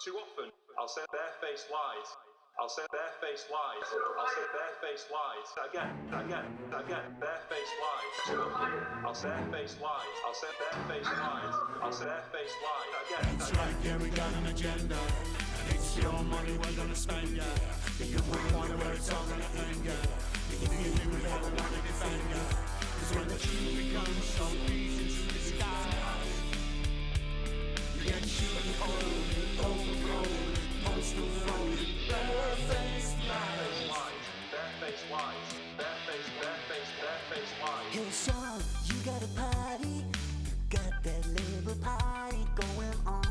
Too often, I'll say barefaced lies. I'll say barefaced lies. I'll say barefaced lies. Again, barefaced lies. Too often, I'll say barefaced lies. I'll say barefaced lies. I'll say barefaced lies. Again. That's right, yeah, we got an agenda. And it's your money we're gonna spend, yeah. You won't wonder where it's all gonna end, yeah. You will never wanna defend, yeah. Cause when the truth becomes so easy to disguise, you get shooting cold, overgrown, postal phone, barefaced lies. Barefaced lies. Barefaced lies. Hey Sean, you got a party, got that little party going on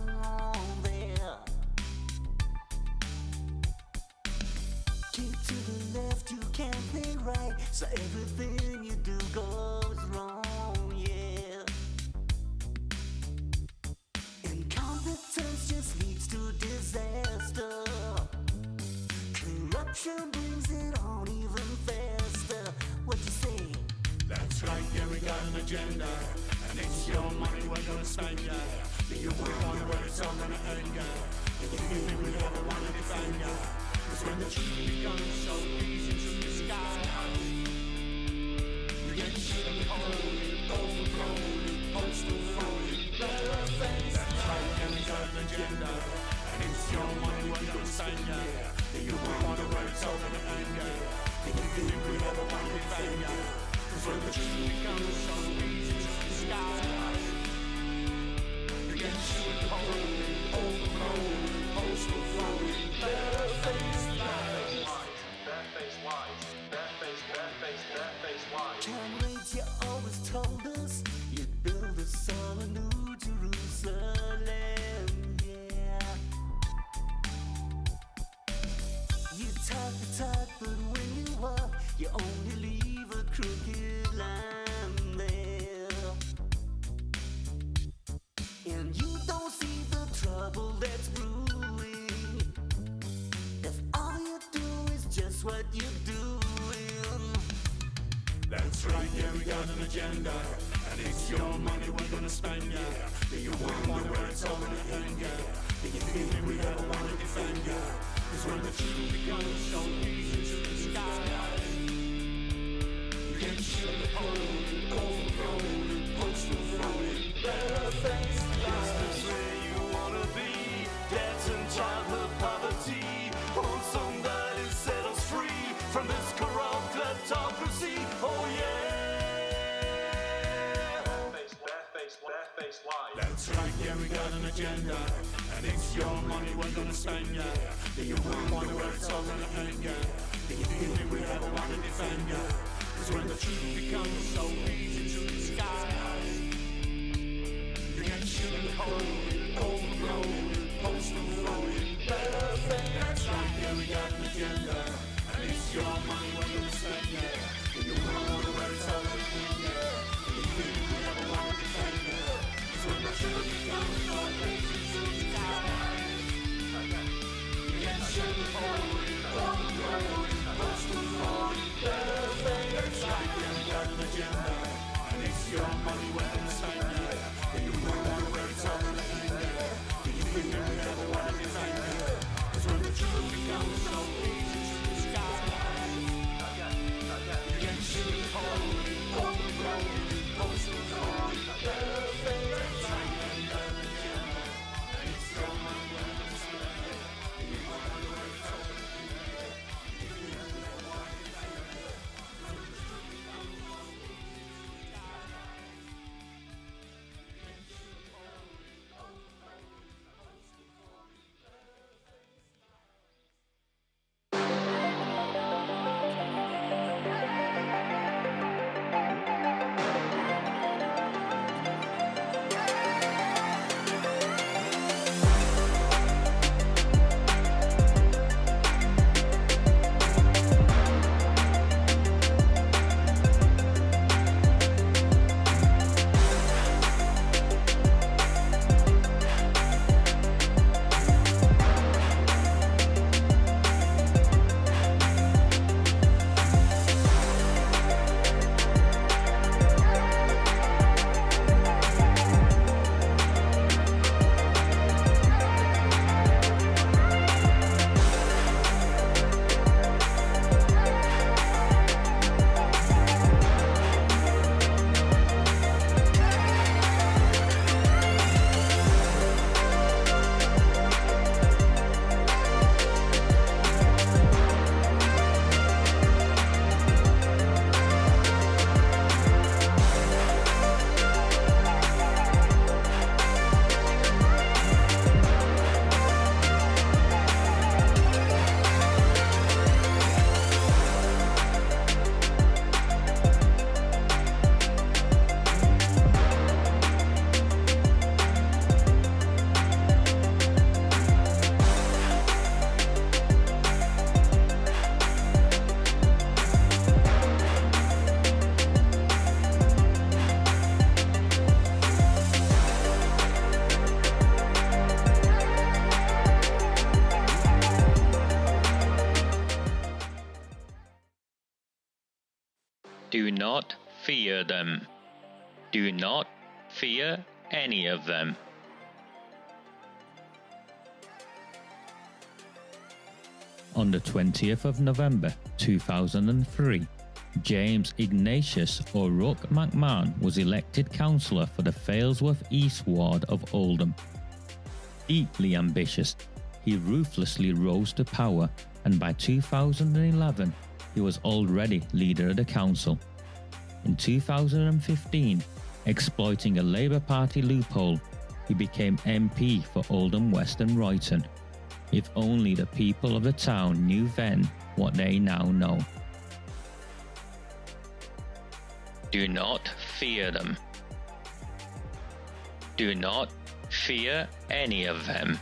there. Keep to the left, you can't play right, so everything you do goes wrong, yeah. Incompetence just leads to disaster. Corruption brings it on even faster. What you say? That's right, yeah, we got an agenda. And it's your money we're gonna spend, yeah. But you won't wonder where it's all gonna end, yeah. And you think we ever wanna defend, yeah. Cause when the truth becomes so easy to disguise, you get shit and cold, overgrown, postal phone, barefaced. That's right, yeah, we got an agenda. And it's your money we're gonna spend, yeah. But you won't wonder where it's all gonna end, yeah. And you think we ever wanna defend, yeah. Cause when the truth becomes so easy to disguise, you get shit and cold, overgrown, postal phone, barefaced lies. Barefaced lies. Barefaced lies. Comrades, you always told us you'd build us all a new Jerusalem, yeah. You talk the talk, but when you walk, you only leave a crooked line there. And you don't see the trouble that's brewing if all you do is just what you're doing. That's right, yeah, we got an agenda. And it's your money we're gonna spend, yeah. But you won't wonder where it's all gonna end, yeah. But you think we ever wanna defend, yeah. Cause when the truth becomes so easy to disguise, you get shit and cold, overgrown, postal phone, barefaced lies. Is this where you wanna be? Debts and childhood poverty. Won't somebody set us free from this corrupt kleptocracy? Oh yeah. Barefaced lies. That's right, yeah, we got an agenda. And it's your money we're gonna spend, yeah. But you won't wonder where it's all gonna end, yeah. But you think we ever wanna defend, yeah. Cause when the truth becomes so easy to disguise, you get shit and cold, overgrown, postal phone, barefaced. That's right, yeah, we got an agenda. And it's your money we're gonna spend, yeah. But you won't wonder where it's all gonna end, yeah. But you think we ever wanna defend, yeah. Cause when the truth becomes so easy to disguise, you get shit and cold, overgrown, postal phone, barefaced. That's right, yeah, we got an agenda. And it's your money we're gonna spend, yeah. But you won't wonder where it's all gonna end, yeah. But you think we ever wanna defend, yeah. Cause when the truth becomes so easy to disguise, you get shit and cold, overgrown, postal phone, barefaced. That's right, yeah, we got an agenda. And it's your money we're gonna spend, yeah. But you won't wonder where it's all gonna end, yeah. You think we ever wanna defend, yeah. Cause when the truth becomes so easy to disguise, you get shit and cold, overgrown, postal phone, barefaced. fear them. Do not fear any of them. On the 20th of November 2003, James Ignatius O'Rourke McMahon was elected councillor for the Failsworth East Ward of Oldham. Deeply ambitious, he ruthlessly rose to power, and by 2011 he was already leader of the council. In 2015, exploiting a Labour Party loophole, he became MP for Oldham West and Royton. If only the people of the town knew then what they now know. Do not fear them. Do not fear any of them.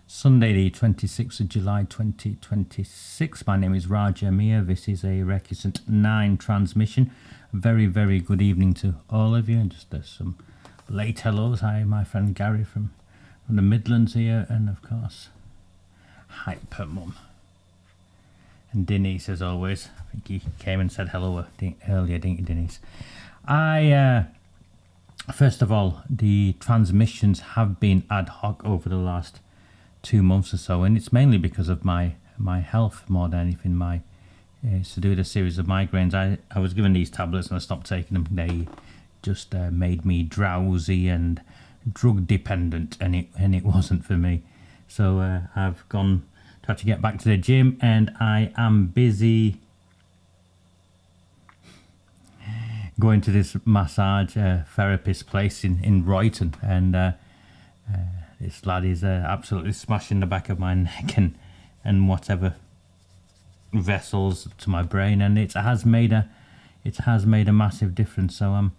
Sunday the 26th of July 2026. My name is Raja Miah. This is a Recusant 9 transmission. Very, very good evening to all of you. And just some late hellos. Hi, my friend Gary from the Midlands here. And of course, Hyper Mum. And Denise, as always. I think he came and said hello earlier, didn't you, Denise? First of all, the transmissions have been ad hoc over the last 2 months or so, and it's mainly because of my health more than anything. It's to do with a series of migraines. I was given these tablets and I stopped taking them. They just made me drowsy and drug dependent, and it wasn't for me. So I've gone to actually get back to the gym, and I am busy going to this massage therapist place in Royton, and this lad is absolutely smashing the back of my neck and whatever vessels to my brain, and it has made a massive difference. So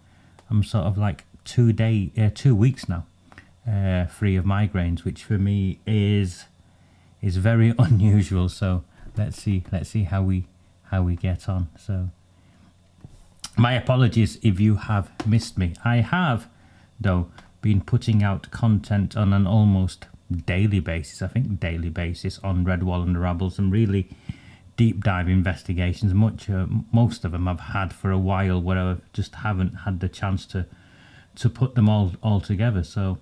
I'm sort of like 2 weeks now free of migraines, which for me is very unusual. So let's see how we get on. So my apologies if you have missed me. I have, though, been putting out content on an almost daily basis, on Redwall and the Rabble, some really deep dive investigations. Most of them I've had for a while, where I just haven't had the chance to put them all together. So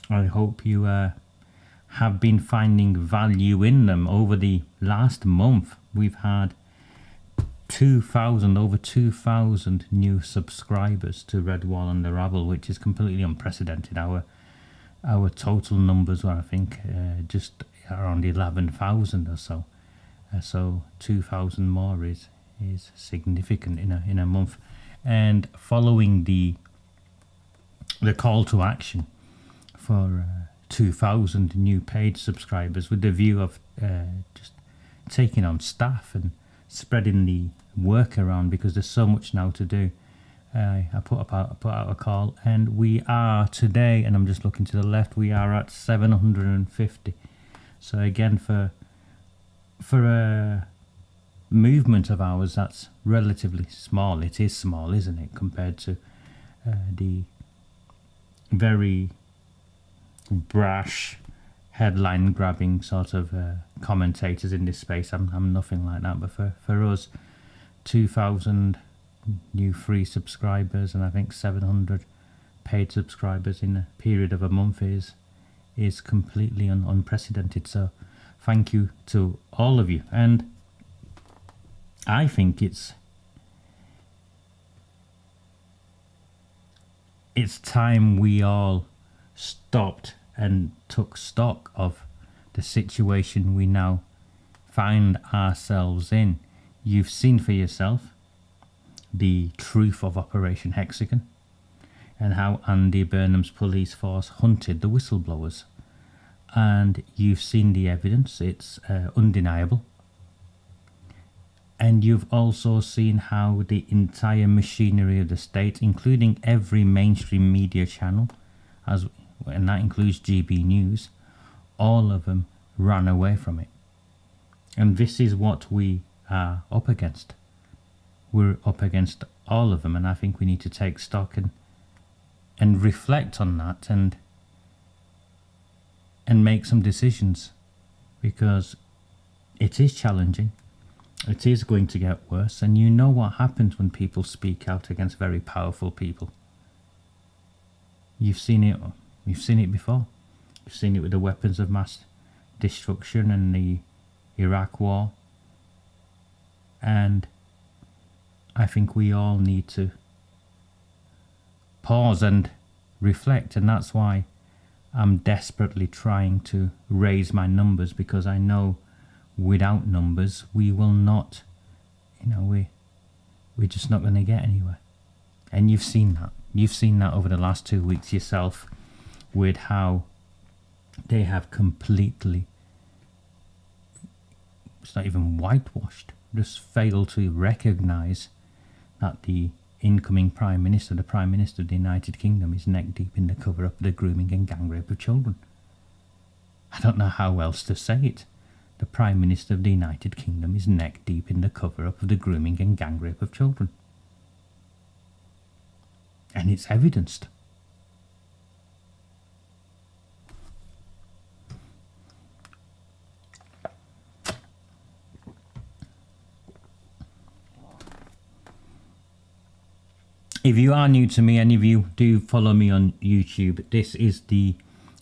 I hope you have been finding value in them. Over the last month, we've had over 2,000 new subscribers to Redwall and the Rabble, which is completely unprecedented. Our total numbers were, I think, just around 11,000 or so. So 2,000 more is significant in a month. And following the call to action for 2,000 new paid subscribers, with the view of just taking on staff and spreading the work around, because there's so much now to do, I put out a call, and we are today, and I'm just looking to the left, we are at 750. So again, for a movement of ours, that's relatively small. It is small, isn't it, compared to the very brash, headline grabbing sort of commentators in this space. I'm nothing like that, but for us, 2,000 new free subscribers and I think 700 paid subscribers in a period of a month is completely unprecedented. So thank you to all of you, and I think it's time we all stopped and took stock of the situation we now find ourselves in. You've seen for yourself the truth of Operation Hexagon and how Andy Burnham's police force hunted the whistleblowers. And you've seen the evidence, it's undeniable. And you've also seen how the entire machinery of the state, including every mainstream media channel, and that includes GB News, all of them ran away from it. And this is what we are up against. We're up against all of them, and I think we need to take stock and reflect on that and make some decisions, because It is challenging. It is going to get worse, and you know what happens when people speak out against very powerful people. You've seen it. You've seen it before. You've seen it with the weapons of mass destruction and the Iraq war. And I think we all need to pause and reflect, and that's why I'm desperately trying to raise my numbers, because I know without numbers we will not, we're just not going to get anywhere. And you've seen that over the last 2 weeks yourself, with how they have completely, it's not even whitewashed, just failed to recognise that the incoming Prime Minister, the Prime Minister of the United Kingdom, is neck deep in the cover-up of the grooming and gang rape of children. I don't know how else to say it. The Prime Minister of the United Kingdom is neck deep in the cover-up of the grooming and gang rape of children. And it's evidenced. If you are new to me, any of you do follow me on YouTube, this is the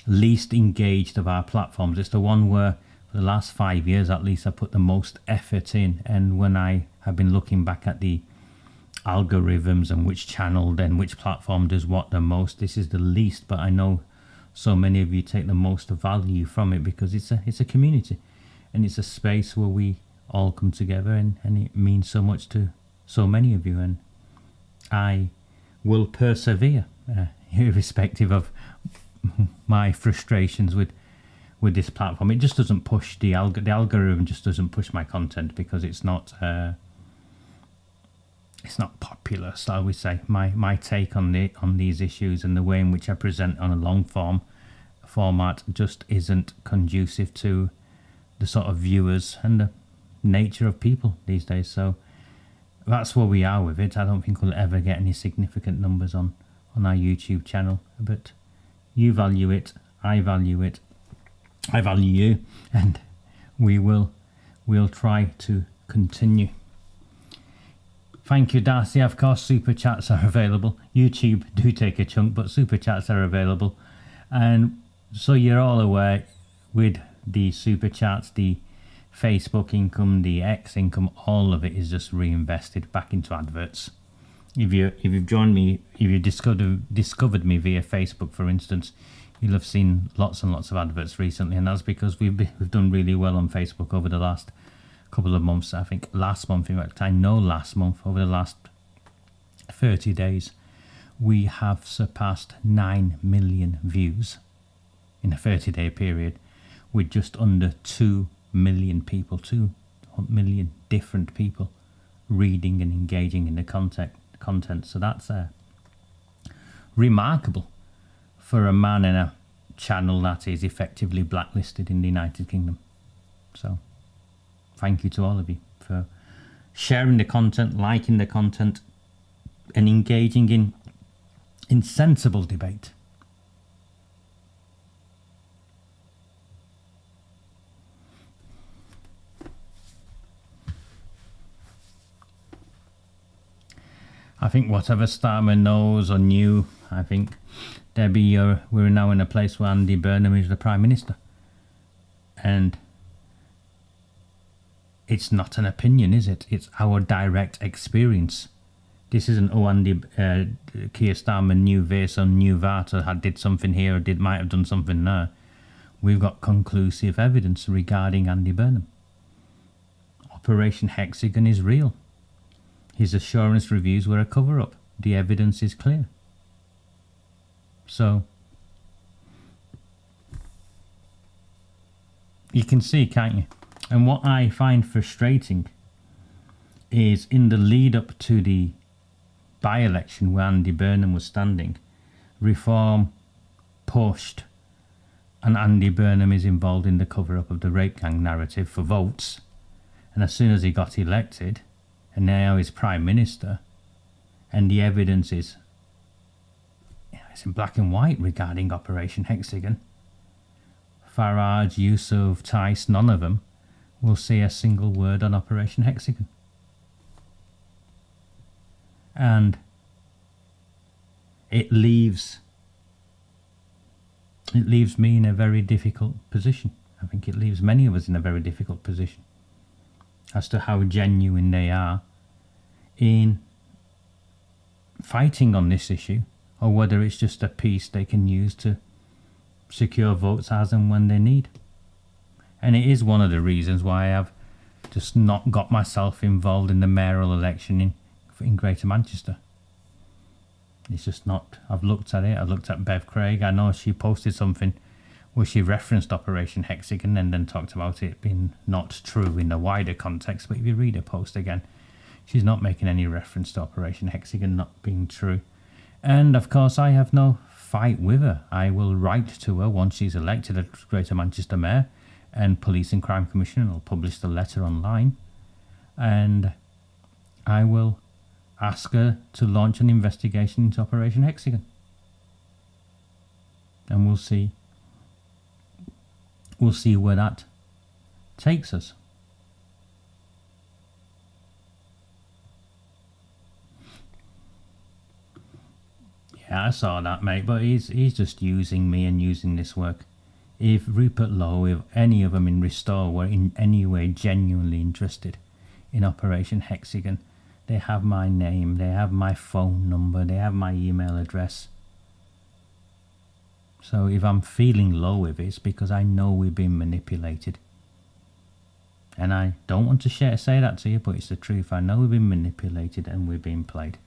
least engaged of our platforms. It's the one where for the last 5 years at least I put the most effort in, and when I have been looking back at the algorithms and which channel then which platform does what the most, this is the least. But I know so many of you take the most value from it, because it's a community and it's a space where we all come together, and it means so much to so many of you, and I will persevere irrespective of my frustrations with this platform. It just doesn't push the algorithm just doesn't push my content, because it's not popular, shall we say. My take on these issues and the way in which I present on a long format just isn't conducive to the sort of viewers and the nature of people these days. So that's where we are with it. I don't think we'll ever get any significant numbers on our YouTube channel, but you value it, I value it, I value you, and we'll try to continue. Thank you, Darcy. Of course, super chats are available. YouTube do take a chunk, but super chats are available. And so you're all aware, with the super chats, the Facebook income, the X income, all of it is just reinvested back into adverts. If you've joined me, if you discovered me via Facebook, for instance, you'll have seen lots and lots of adverts recently, and that's because we've done really well on Facebook over the last couple of months. I think last month, in fact, last month, over the last 30 days, we have surpassed 9 million views in a 30-day period, with just under 2 million people, 2 million different people reading and engaging in the content. So that's remarkable for a man in a channel that is effectively blacklisted in the United Kingdom. So thank you to all of you for sharing the content, liking the content, and engaging in sensible debate. I think whatever Starmer knows or knew, I think, Debbie, we're now in a place where Andy Burnham is the Prime Minister. And it's not an opinion, is it? It's our direct experience. This isn't, Andy, Keir Starmer knew this or knew that, or did something here or might have done something there. We've got conclusive evidence regarding Andy Burnham. Operation Hexagon is real. His assurance reviews were a cover-up. The evidence is clear. So you can see, can't you? And what I find frustrating is, in the lead up to the by-election where Andy Burnham was standing, Reform pushed, and Andy Burnham is involved in the cover-up of the rape gang narrative for votes. And as soon as he got elected, and now he's Prime Minister, and the evidence is, it's in black and white regarding Operation Hexagon. Farage, Yusuf, Tice, none of them will see a single word on Operation Hexagon. And it leaves me in a very difficult position. I think it leaves many of us in a very difficult position as to how genuine they are in fighting on this issue, or whether it's just a piece they can use to secure votes as and when they need. And it is one of the reasons why I have just not got myself involved in the mayoral election in Greater Manchester. It's just not. I've looked at it. I've looked at Bev Craig. I know she posted something where she referenced Operation Hexagon and then talked about it being not true in the wider context. But if you read her post again, she's not making any reference to Operation Hexagon not being true. And of course, I have no fight with her. I will write to her once she's elected as Greater Manchester Mayor and Police and Crime Commissioner. I'll publish the letter online. And I will ask her to launch an investigation into Operation Hexagon. And we'll see where that takes us. Yeah, I saw that, mate, but he's just using me and using this work. If Rupert Lowe, if any of them in Restore were in any way genuinely interested in Operation Hexagon, they have my name, they have my phone number, they have my email address. So if I'm feeling low with it, it's because I know we've been manipulated. And I don't want to say that to you, but it's the truth. I know we've been manipulated and we've been played.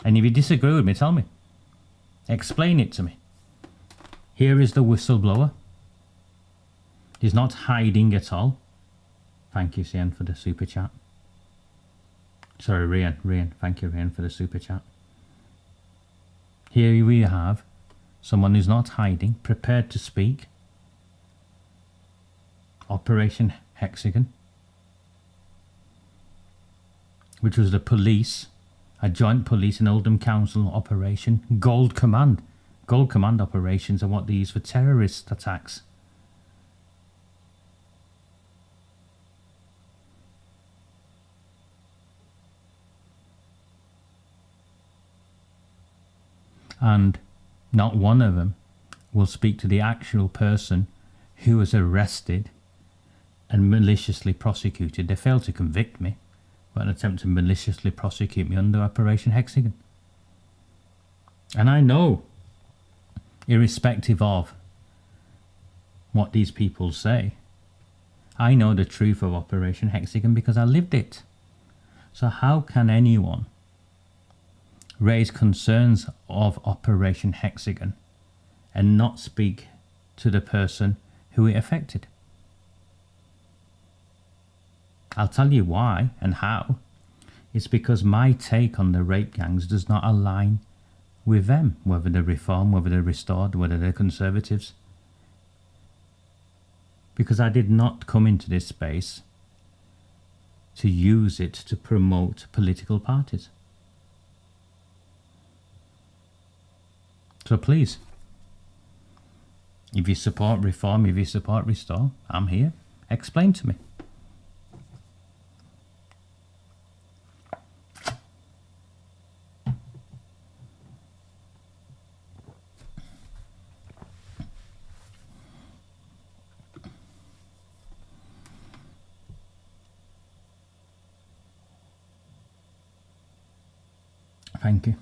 And if you disagree with me, tell me. Explain it to me. Here is the whistleblower. He's not hiding at all. Thank you, Sian, for the super chat. Sorry, Rian. Thank you, Rian, for the super chat. Here we have someone who's not hiding, prepared to speak. Operation Hexagon, which was the police, a joint police and Oldham Council operation. Gold Command operations are what they use for terrorist attacks. And not one of them will speak to the actual person who was arrested and maliciously prosecuted. They failed to convict me, but an attempt to maliciously prosecute me under Operation Hexagon. And I know, irrespective of what these people say, I know the truth of Operation Hexagon because I lived it. So how can anyone raise concerns of Operation Hexagon and not speak to the person who it affected? I'll tell you why and how. It's because my take on the rape gangs does not align with them, whether they're Reform, whether they're Restored, whether they're Conservatives. Because I did not come into this space to use it to promote political parties. So please, if you support Reform, if you support Restore, I'm here. Explain to me. Thank you.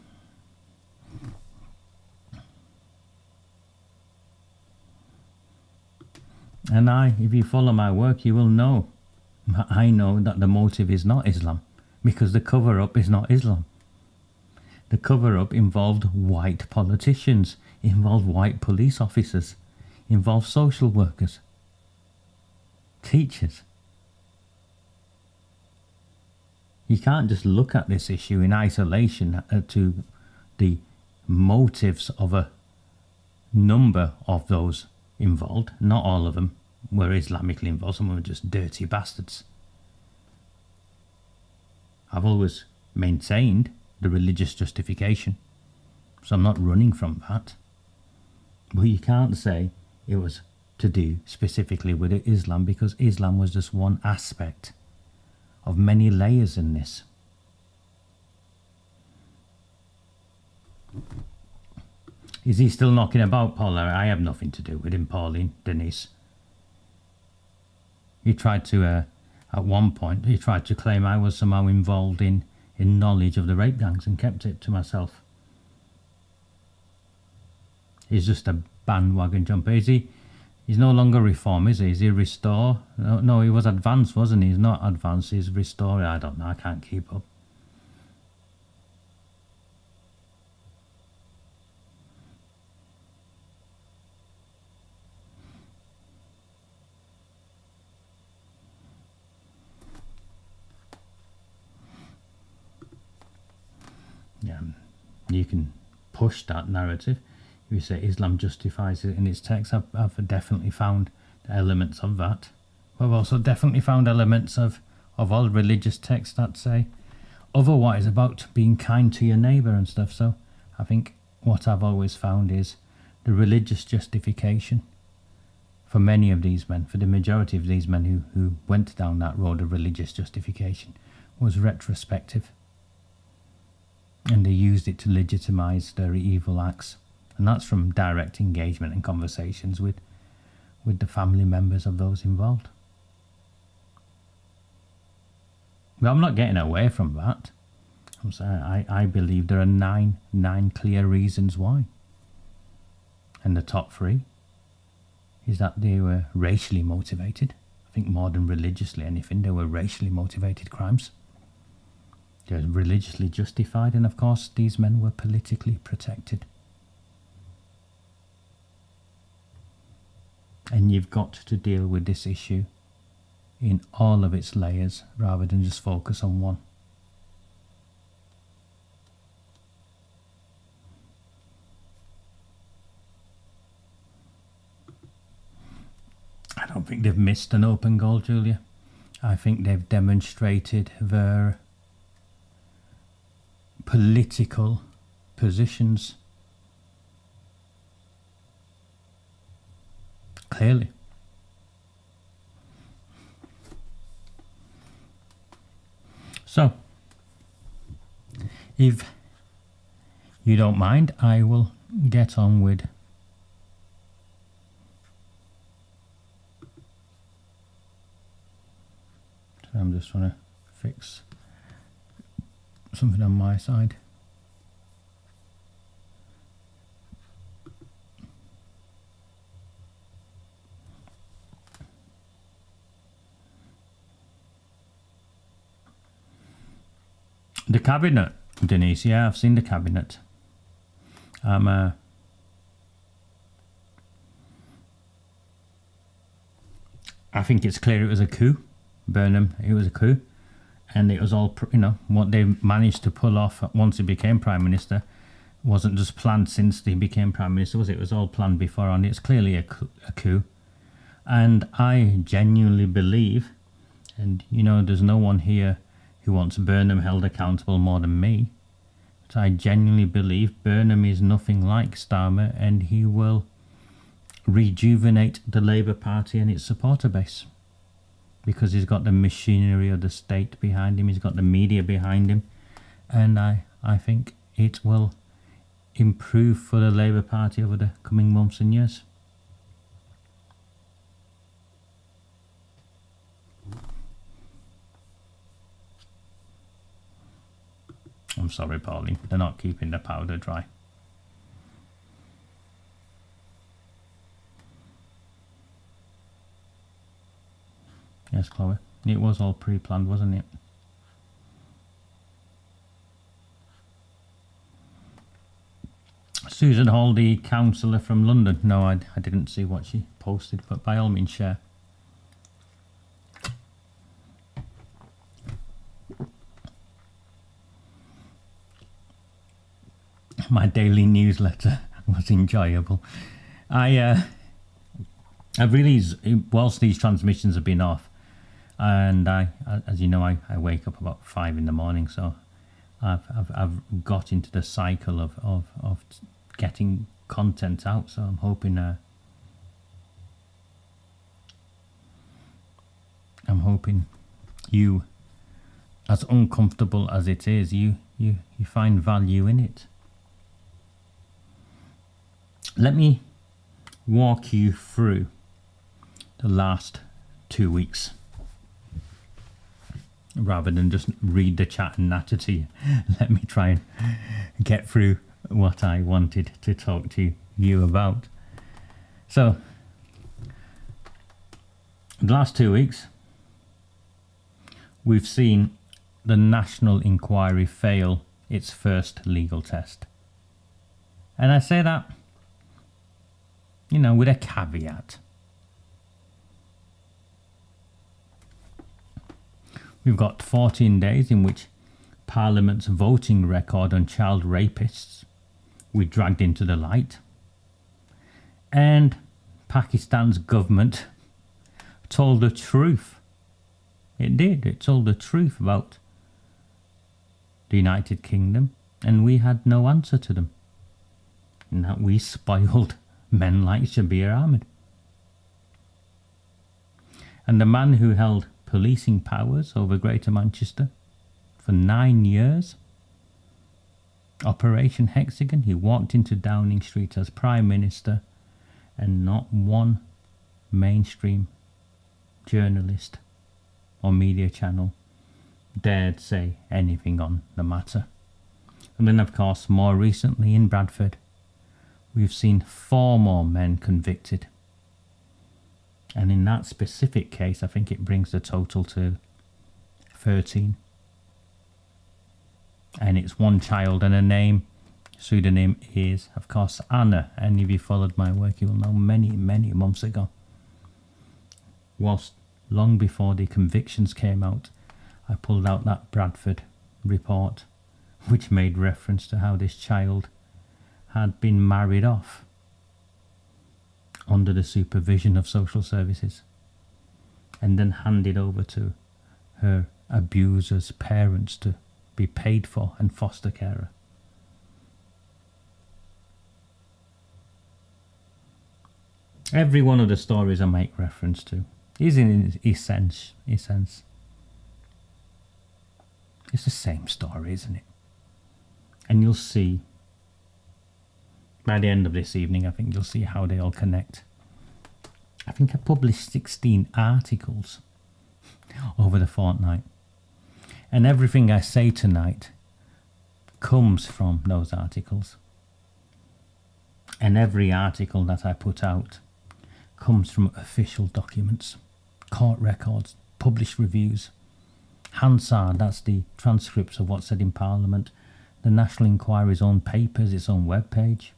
And if you follow my work, you will know. I know that the motive is not Islam, because the cover-up is not Islam. The cover-up involved white politicians, involved white police officers, involved social workers, teachers. You can't just look at this issue in isolation to the motives of a number of those involved. Not all of them were Islamically involved. Some of them were just dirty bastards. I've always maintained the religious justification, so I'm not running from that. But you can't say it was to do specifically with Islam, because Islam was just one aspect of many layers in this. Is he still knocking about, Paul? I have nothing to do with him, Pauline, Denise. He tried to, at one point, he tried to claim I was somehow involved in knowledge of the rape gangs and kept it to myself. He's just a bandwagon jumper. Is he? He's no longer reform, is he? Is he restore? No, he was advanced, wasn't he? He's not advanced, he's restore. I don't know, I can't keep up. Yeah, you can push that narrative. If you say Islam justifies it in its text, I've definitely found elements of that. But I've also definitely found elements of all religious texts that say otherwise about being kind to your neighbour and stuff. So I think what I've always found is the religious justification for many of these men, for the majority of these men who went down that road of religious justification, was retrospective. And they used it to legitimise their evil acts. And that's from direct engagement and conversations with the family members of those involved. But I'm not getting away from that. I'm saying I believe there are nine clear reasons why. And the top 3 is that they were racially motivated. I think more than religiously anything, they were racially motivated crimes. They were religiously justified, and of course these men were politically protected. And you've got to deal with this issue in all of its layers rather than just focus on one. I don't think they've missed an open goal, Julia. I think they've demonstrated their political positions clearly. So, if you don't mind, I will get on with I'm just trying to fix something on my side. The cabinet, Denise. Yeah, I've seen the cabinet. I think it's clear it was a coup. Burnham, it was a coup. And it was all, what they managed to pull off once he became Prime Minister wasn't just planned since he became Prime Minister, was it? It was all planned before, and it's clearly a coup. And I genuinely believe, and there's no one here who wants Burnham held accountable more than me, but I genuinely believe Burnham is nothing like Starmer, and he will rejuvenate the Labour Party and its supporter base. Because he's got the machinery of the state behind him, he's got the media behind him, and I think it will improve for the Labour Party over the coming months and years. I'm sorry, Pauline, they're not keeping the powder dry. Yes, Chloe. It was all pre-planned, wasn't it? Susan Hall, the councillor from London. No, I didn't see what she posted, but by all means share. My daily newsletter was enjoyable. I've really, whilst these transmissions have been off, and as you know, I wake up about 5 in the morning, so I've got into the cycle of getting content out, so I'm hoping you, as uncomfortable as it is, you find value in it. Let me walk you through the last 2 weeks, rather than just read the chat and natter to you. Let me try and get through what I wanted to talk to you about. So, the last 2 weeks, we've seen the national inquiry fail its first legal test. And I say that, with a caveat. We've got 14 days in which Parliament's voting record on child rapists we dragged into the light. And Pakistan's government told the truth. It did. It told the truth about the United Kingdom, and we had no answer to them. And that we spoiled men like Shabir Ahmed. And the man who held policing powers over Greater Manchester for 9 years, Operation Hexagon, he walked into Downing Street as Prime Minister, and not one mainstream journalist or media channel dared say anything on the matter. And then, of course, more recently in Bradford, we've seen 4 more men convicted. And in that specific case, I think it brings the total to 13. And it's one child and a name. Pseudonym is, of course, Anna. Any of you followed my work, you will know many, many months ago, whilst long before the convictions came out, I pulled out that Bradford report, which made reference to how this child had been married off under the supervision of social services and then handed over to her abuser's parents to be paid for and foster carer. Every one of the stories I make reference to is in essence, it's the same story, isn't it? And you'll see by the end of this evening, I think you'll see how they all connect. I think I published 16 articles over the fortnight. And everything I say tonight comes from those articles. And every article that I put out comes from official documents, court records, published reviews. Hansard, that's the transcripts of what's said in Parliament, the National Inquiry's own papers, its own webpage.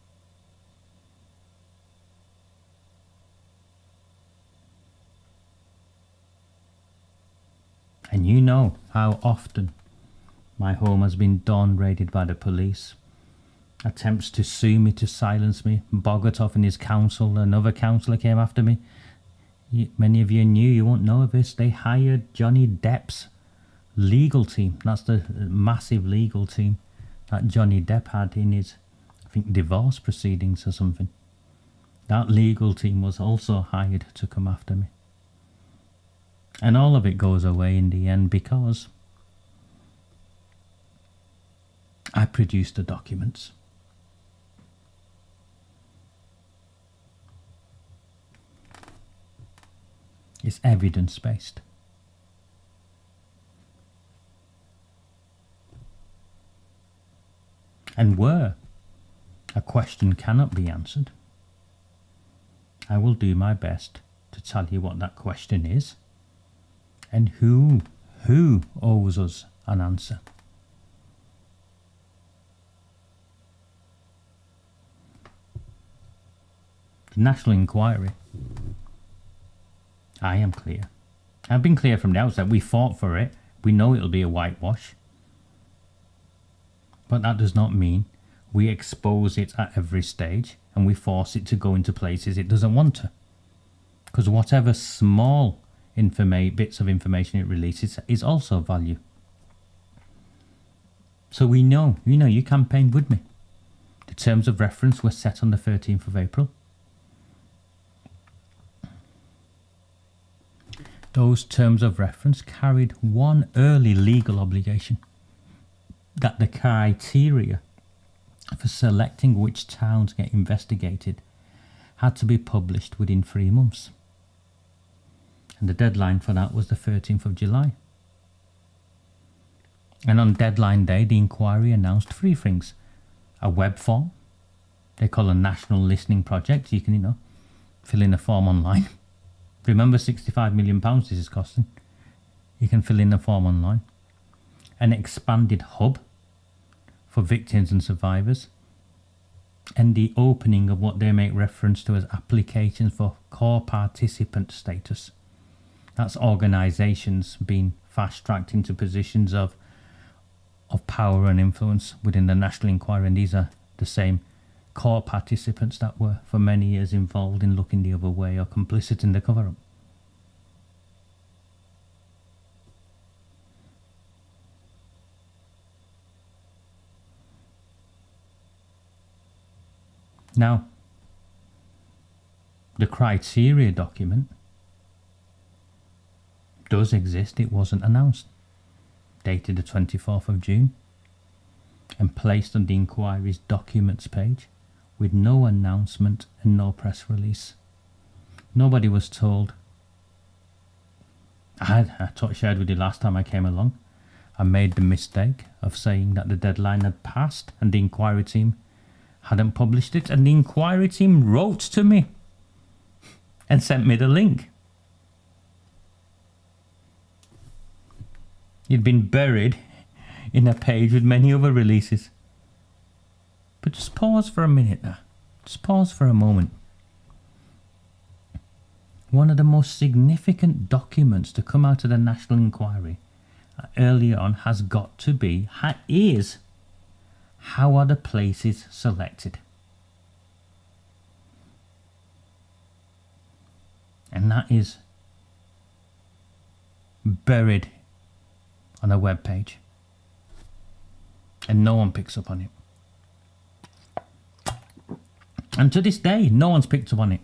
And you know how often my home has been dawn raided by the police. Attempts to sue me, to silence me. Bogotov and his counsel, another counsellor came after me. Many of you knew, you won't know of this, they hired Johnny Depp's legal team. That's the massive legal team that Johnny Depp had in his, I think, divorce proceedings or something. That legal team was also hired to come after me. And all of it goes away in the end because I produced the documents. It's evidence-based. And where a question cannot be answered, I will do my best to tell you what that question is and who owes us an answer. The National Inquiry, I am clear. I've been clear from the outset. We fought for it. We know it'll be a whitewash. But that does not mean we expose it at every stage and we force it to go into places it doesn't want to. Because whatever small bits of information it releases is also value. So we know, you campaigned with me The terms of reference were set on the 13th of April. Those terms of reference carried one early legal obligation, that the criteria for selecting which towns get investigated had to be published within 3 months. And the deadline for that was the 13th of July. And on deadline day, the inquiry announced 3 things. A web form, they call a national listening project. You can, fill in a form online. Remember, £65 million this is costing. You can fill in a form online. An expanded hub for victims and survivors. And the opening of what they make reference to as applications for core participant status. That's organisations being fast-tracked into positions of power and influence within the National Inquiry, and these are the same core participants that were for many years involved in looking the other way or complicit in the cover-up. Now, the criteria document does exist. It wasn't announced. Dated the 24th of June and placed on the inquiry's documents page with no announcement and no press release. Nobody was told. I shared with you last time I came along. I made the mistake of saying that the deadline had passed and the inquiry team hadn't published it, and the inquiry team wrote to me and sent me the link. It'd been buried in a page with many other releases. But just pause for a minute now. Just pause for a moment. One of the most significant documents to come out of the National Inquiry earlier on has got to be, is, how are the places selected? And that is buried on a web page, and no one picks up on it. And to this day, no one's picked up on it.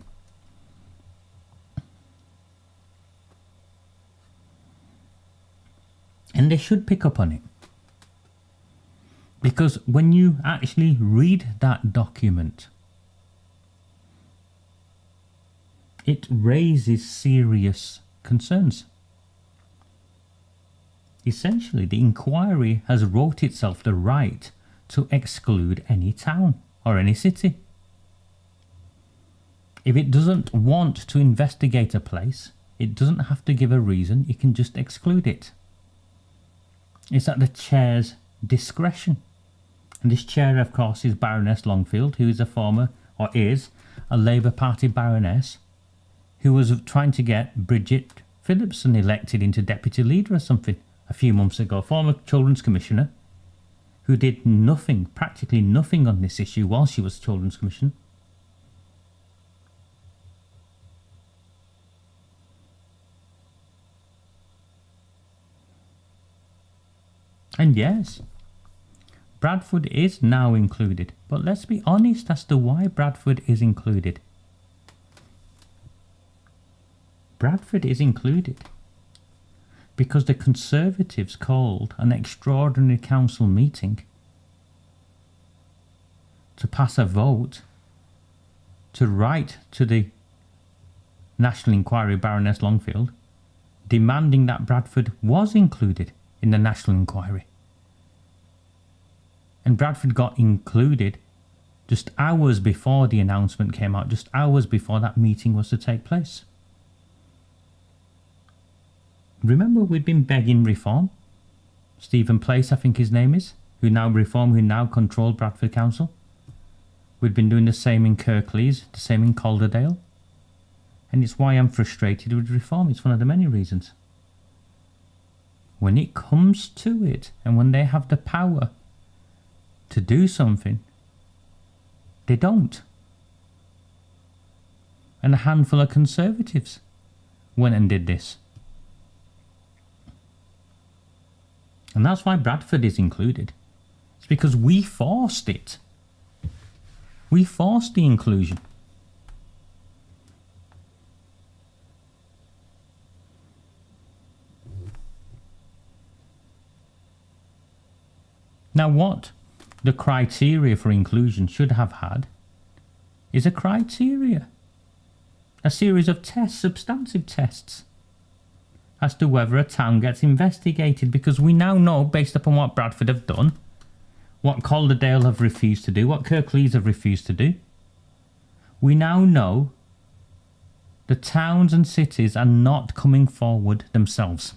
And they should pick up on it. Because when you actually read that document, it raises serious concerns. Essentially, the inquiry has wrote itself the right to exclude any town or any city. If it doesn't want to investigate a place, it doesn't have to give a reason, it can just exclude it. It's at the chair's discretion. And this chair, of course, is Baroness Longfield, who is a Labour Party baroness, who was trying to get Bridget Phillipson elected into deputy leader or something a few months ago. Former Children's Commissioner, who did nothing, practically nothing on this issue while she was Children's Commissioner. And yes, Bradford is now included, but let's be honest as to why Bradford is included. Bradford is included because the Conservatives called an extraordinary council meeting to pass a vote to write to the National Inquiry, Baroness Longfield, demanding that Bradford was included in the National Inquiry. And Bradford got included just hours before the announcement came out, just hours before that meeting was to take place. Remember, we'd been begging reform. Stephen Place, I think his name is, who now controlled Bradford Council. We'd been doing the same in Kirklees, the same in Calderdale. And it's why I'm frustrated with reform. It's one of the many reasons. When it comes to it, and when they have the power to do something, they don't. And a handful of Conservatives went and did this. And that's why Bradford is included. It's because we forced it. We forced the inclusion. Now what the criteria for inclusion should have had is a criteria. A series of tests, substantive tests, as to whether a town gets investigated, because we now know, based upon what Bradford have done, what Calderdale have refused to do, what Kirklees have refused to do, we now know the towns and cities are not coming forward themselves.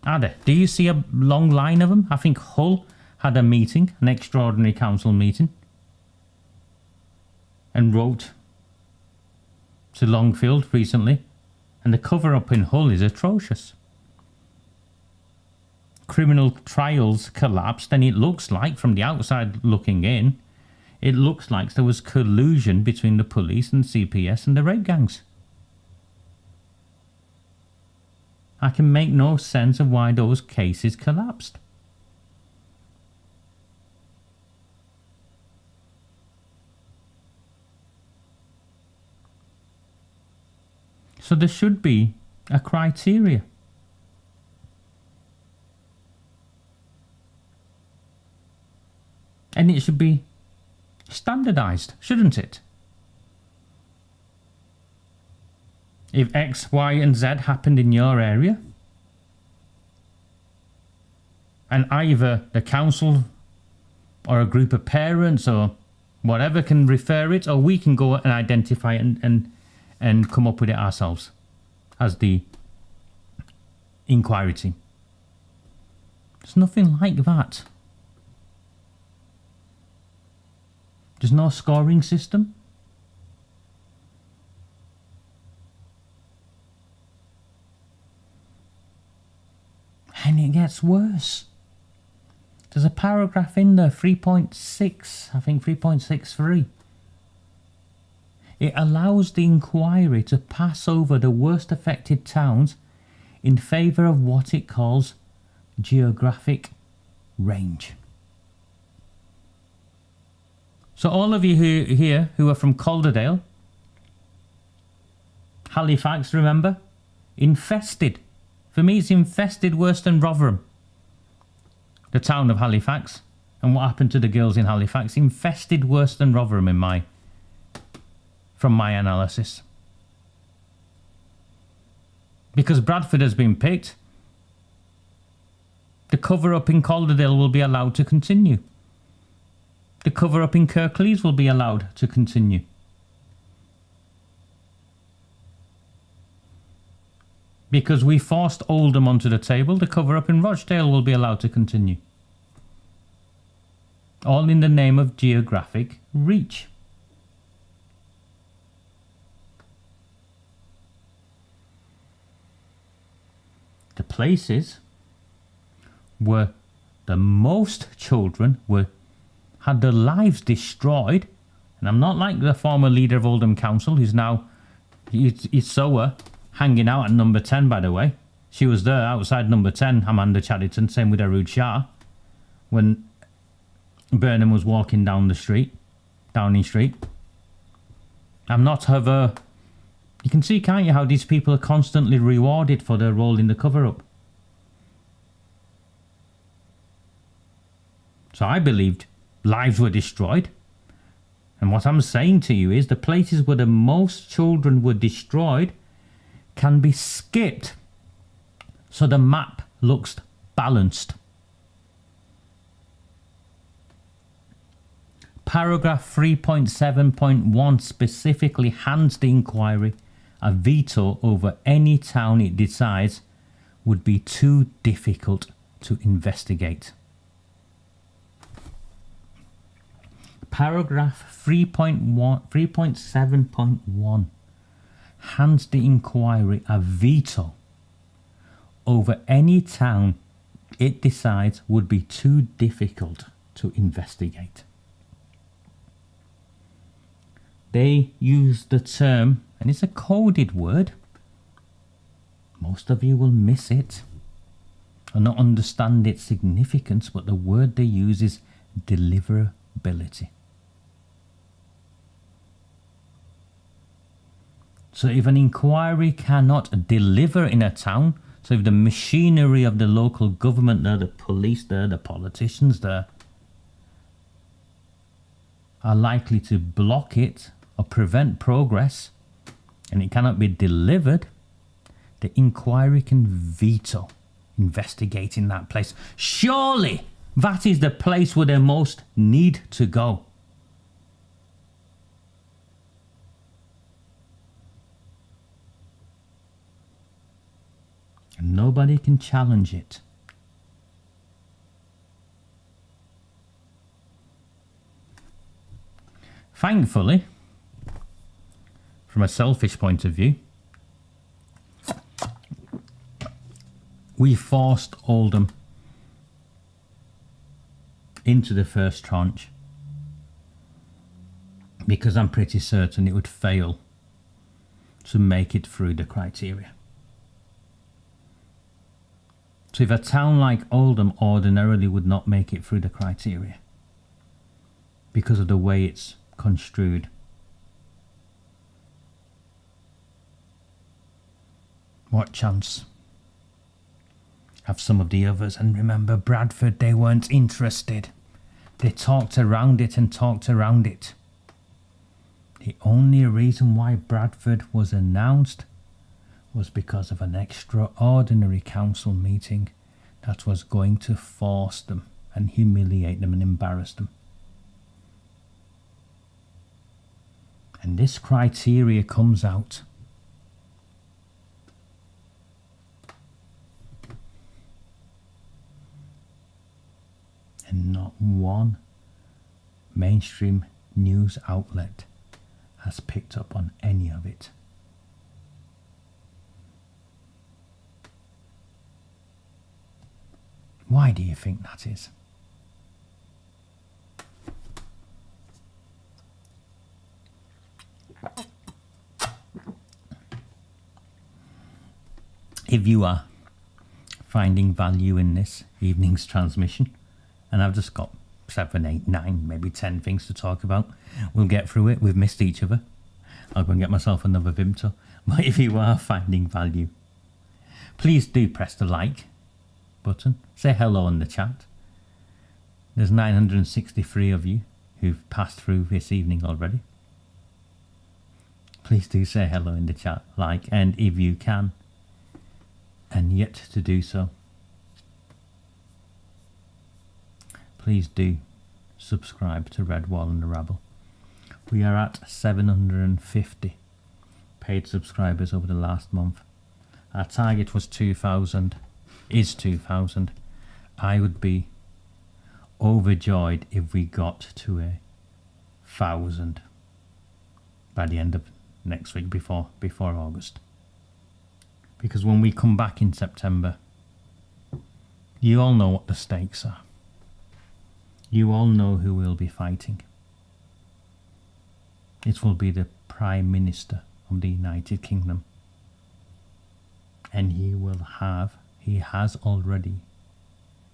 Are they? Do you see a long line of them? I think Hull had a meeting, an extraordinary council meeting, and wrote to Longfield recently, and the cover-up in Hull is atrocious. Criminal trials collapsed, and it looks like, from the outside looking in, it looks like there was collusion between the police and CPS and the rape gangs. I can make no sense of why those cases collapsed. So there should be a criteria. And it should be standardized, shouldn't it? If X, Y, and Z happened in your area, and either the council or a group of parents or whatever can refer it, or we can go and identify it and come up with it ourselves as the inquiry team. There's nothing like that. There's no scoring system. And it gets worse. There's a paragraph in there, 3.6, I think 3.63. It allows the inquiry to pass over the worst affected towns in favour of what it calls geographic range. So all of you here who are from Calderdale, Halifax, remember? Infested. For me, it's infested worse than Rotherham. The town of Halifax. And what happened to the girls in Halifax? Infested worse than Rotherham from my analysis. Because Bradford has been picked, the cover-up in Calderdale will be allowed to continue. The cover-up in Kirklees will be allowed to continue. Because we forced Oldham onto the table, the cover-up in Rochdale will be allowed to continue. All in the name of geographic reach. The places where the most children had their lives destroyed, and I'm not like the former leader of Oldham Council, who's now, you saw her hanging out at number 10, by the way. She was there outside number 10, Amanda Chadderton, same with Arud Shah, when Burnham was walking down the street, Downing Street. I'm not her. You can see, can't you, how these people are constantly rewarded for their role in the cover-up. So I believed lives were destroyed. And what I'm saying to you is the places where the most children were destroyed can be skipped so the map looks balanced. Paragraph 3.7.1 specifically hands the inquiry a veto over any town it decides would be too difficult to investigate. Paragraph 3.7.1 hands the inquiry a veto over any town it decides would be too difficult to investigate. They use the term, and it's a coded word. Most of you will miss it or not understand its significance, but the word they use is deliverability. So if an inquiry cannot deliver in a town, so if the machinery of the local government there, the police there, the politicians there, are likely to block it or prevent progress, and it cannot be delivered, the inquiry can veto investigating that place. Surely that is the place where they most need to go. And nobody can challenge it. Thankfully, from a selfish point of view, we forced Oldham into the first tranche because I'm pretty certain it would fail to make it through the criteria. So if a town like Oldham ordinarily would not make it through the criteria because of the way it's construed, what chance have some of the others? And remember, Bradford, they weren't interested. They talked around it and talked around it. The only reason why Bradford was announced was because of an extraordinary council meeting that was going to force them and humiliate them and embarrass them. And this criteria comes out. And not one mainstream news outlet has picked up on any of it. Why do you think that is? If you are finding value in this evening's transmission, and I've just got 7, 8, 9, maybe 10 things to talk about, we'll get through it. We've missed each other. I'll go and get myself another Vimto. But if you are finding value, please do press the like button. Say hello in the chat. There's 963 of you who've passed through this evening already. Please do say hello in the chat, like, and if you can, and yet to do so, please do subscribe to Red Wall and the Rabble. We are at 750 paid subscribers over the last month. Our target was 2,000, is 2,000. I would be overjoyed if we got to 1,000 by the end of next week, before August. Because when we come back in September, you all know what the stakes are. You all know who we'll be fighting. It will be the Prime Minister of the United Kingdom. And he has already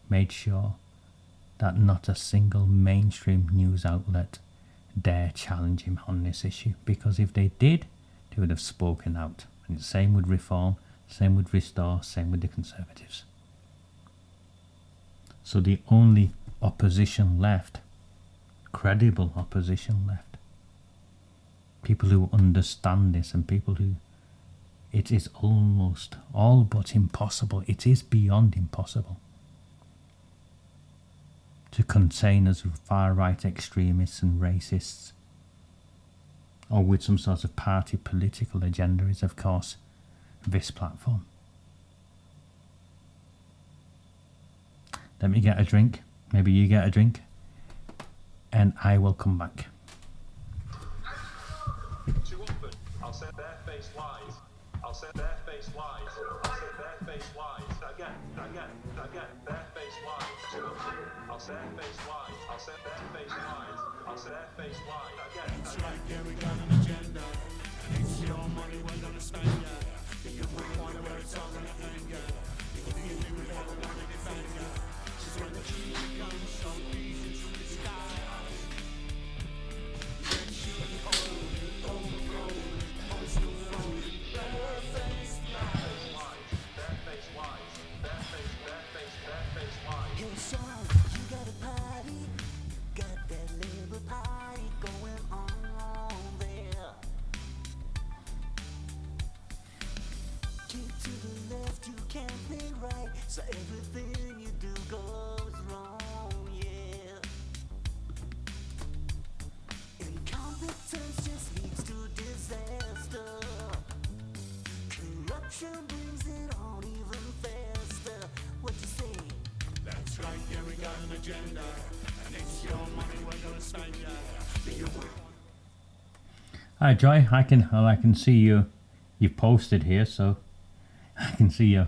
made sure that not a single mainstream news outlet dare challenge him on this issue. Because if they did, they would have spoken out. And the same with Reform, same with Restore, same with the Conservatives. So the only opposition left, credible opposition left, people who understand this, and people who, it is almost all but impossible, it is beyond impossible to contain as far-right extremists and racists, or with some sort of party political agenda, is of course this platform. Let me get a drink, maybe you get a drink, and I will come back. Too often, I'll say barefaced lies. I'll say barefaced lies. I'll say barefaced lies. Again, barefaced lies. Too often, I'll say barefaced lies. I'll say barefaced lies. I'll say barefaced lies. Again. It's like, yeah, we got an agenda, and it's your money, we're gonna spend ya. Because we want where it's all gonna end ya. Because you think we never wanna defend ya. Just when the truth becomes so easy to disguise. Then you hold it, overgrown, always still wrong. to the left, you can't think right. So everything you do goes wrong, yeah. Incompetence just leads to disaster. Corruption brings it on even faster. What you say? That's right, yeah, we got an agenda, and it's your money we're gonna spend, yeah. Be aware. Hi Joy, I can see you've posted here, so I can see your